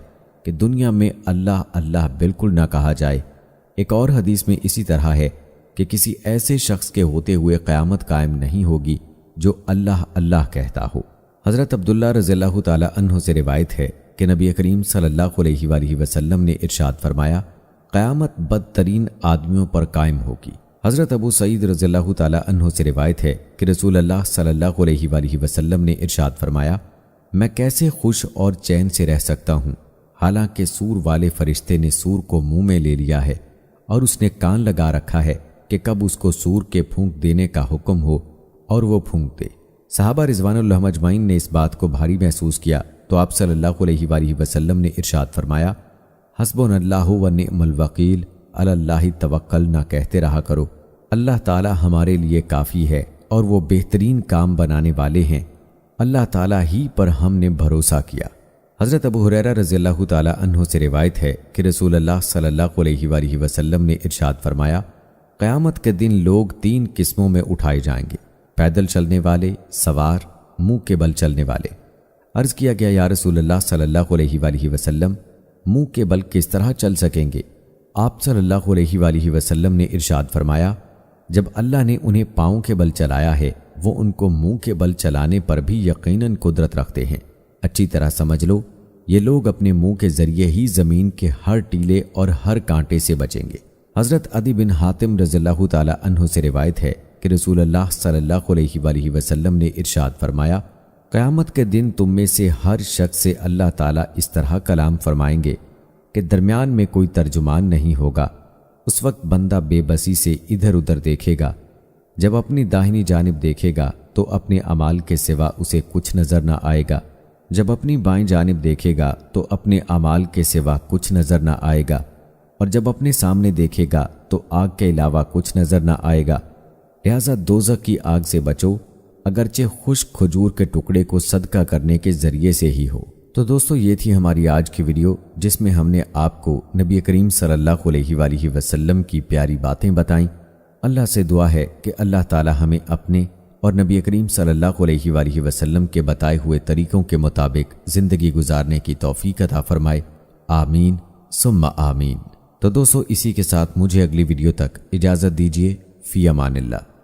کہ دنیا میں اللہ اللہ بالکل نہ کہا جائے۔ ایک اور حدیث میں اسی طرح ہے کہ کسی ایسے شخص کے ہوتے ہوئے قیامت قائم نہیں ہوگی جو اللہ اللہ کہتا ہو۔ حضرت عبداللہ رضی اللہ تعالیٰ عنہ سے روایت ہے کہ نبی کریم صلی اللہ علیہ وآلہ وسلم نے ارشاد فرمایا، قیامت بدترین آدمیوں پر قائم ہوگی۔ حضرت ابو سعید رضی اللہ تعالیٰ عنہ سے روایت ہے کہ رسول اللہ صلی اللہ علیہ وآلہ وسلم نے ارشاد فرمایا، میں کیسے خوش اور چین سے رہ سکتا ہوں حالانکہ سور والے فرشتے نے سور کو منہ میں لے لیا ہے اور اس نے کان لگا رکھا ہے کہ کب اس کو سور کے پھونک دینے کا حکم ہو اور وہ پھونک دے۔ صحابہ رضوان اللہ اجمعین نے اس بات کو بھاری محسوس کیا تو آپ صلی اللہ علیہ وآلہ وسلم نے ارشاد فرمایا، حسبنا اللہ و نعم الوکیل، علی اللہ توکلنا کہتے رہا کرو، اللہ تعالی ہمارے لیے کافی ہے اور وہ بہترین کام بنانے والے ہیں، اللہ تعالی ہی پر ہم نے بھروسہ کیا۔ حضرت ابو ہریرہ رضی اللہ تعالی عنہ سے روایت ہے کہ رسول اللہ صلی اللہ علیہ وآلہ وسلم نے ارشاد فرمایا، قیامت کے دن لوگ 3 قسموں میں اٹھائے جائیں گے، پیدل چلنے والے، سوار، منہ کے بل چلنے والے۔ عرض کیا گیا، یا رسول اللہ صلی اللہ علیہ وآلہ وسلم، منہ کے بل کس طرح چل سکیں گے؟ آپ صلی اللہ علیہ وآلہ وسلم نے ارشاد فرمایا، جب اللہ نے انہیں پاؤں کے بل چلایا ہے وہ ان کو منہ کے بل چلانے پر بھی یقیناً قدرت رکھتے ہیں۔ اچھی طرح سمجھ لو، یہ لوگ اپنے منہ کے ذریعے ہی زمین کے ہر ٹیلے اور ہر کانٹے سے بچیں گے۔ حضرت عدی بن حاتم رضی اللہ تعالی عنہ سے روایت ہے کہ رسول اللہ صلی اللہ علیہ وآلہ وسلم نے ارشاد فرمایا، قیامت کے دن تم میں سے ہر شخص سے اللہ تعالیٰ اس طرح کلام فرمائیں گے کہ درمیان میں کوئی ترجمان نہیں ہوگا۔ اس وقت بندہ بے بسی سے ادھر ادھر دیکھے گا، جب اپنی داہنی جانب دیکھے گا تو اپنے اعمال کے سوا اسے کچھ نظر نہ آئے گا، جب اپنی بائیں جانب دیکھے گا تو اپنے اعمال کے سوا کچھ نظر نہ آئے گا، اور جب اپنے سامنے دیکھے گا تو آگ کے علاوہ کچھ نظر نہ آئے گا۔ لہذا دوزخ کی آگ سے بچو، اگرچہ خشک کھجور کے ٹکڑے کو صدقہ کرنے کے ذریعے سے ہی ہو۔ تو دوستو، یہ تھی ہماری آج کی ویڈیو جس میں ہم نے آپ کو نبی کریم صلی اللہ علیہ وآلہ وسلم کی پیاری باتیں بتائیں۔ اللہ سے دعا ہے کہ اللہ تعالی ہمیں اپنے اور نبی کریم صلی اللہ علیہ وآلہ وسلم کے بتائے ہوئے طریقوں کے مطابق زندگی گزارنے کی توفیق عطا فرمائے، آمین ثم آمین۔ تو دوستو، اسی کے ساتھ مجھے اگلی ویڈیو تک اجازت دیجیے، فی امان اللہ۔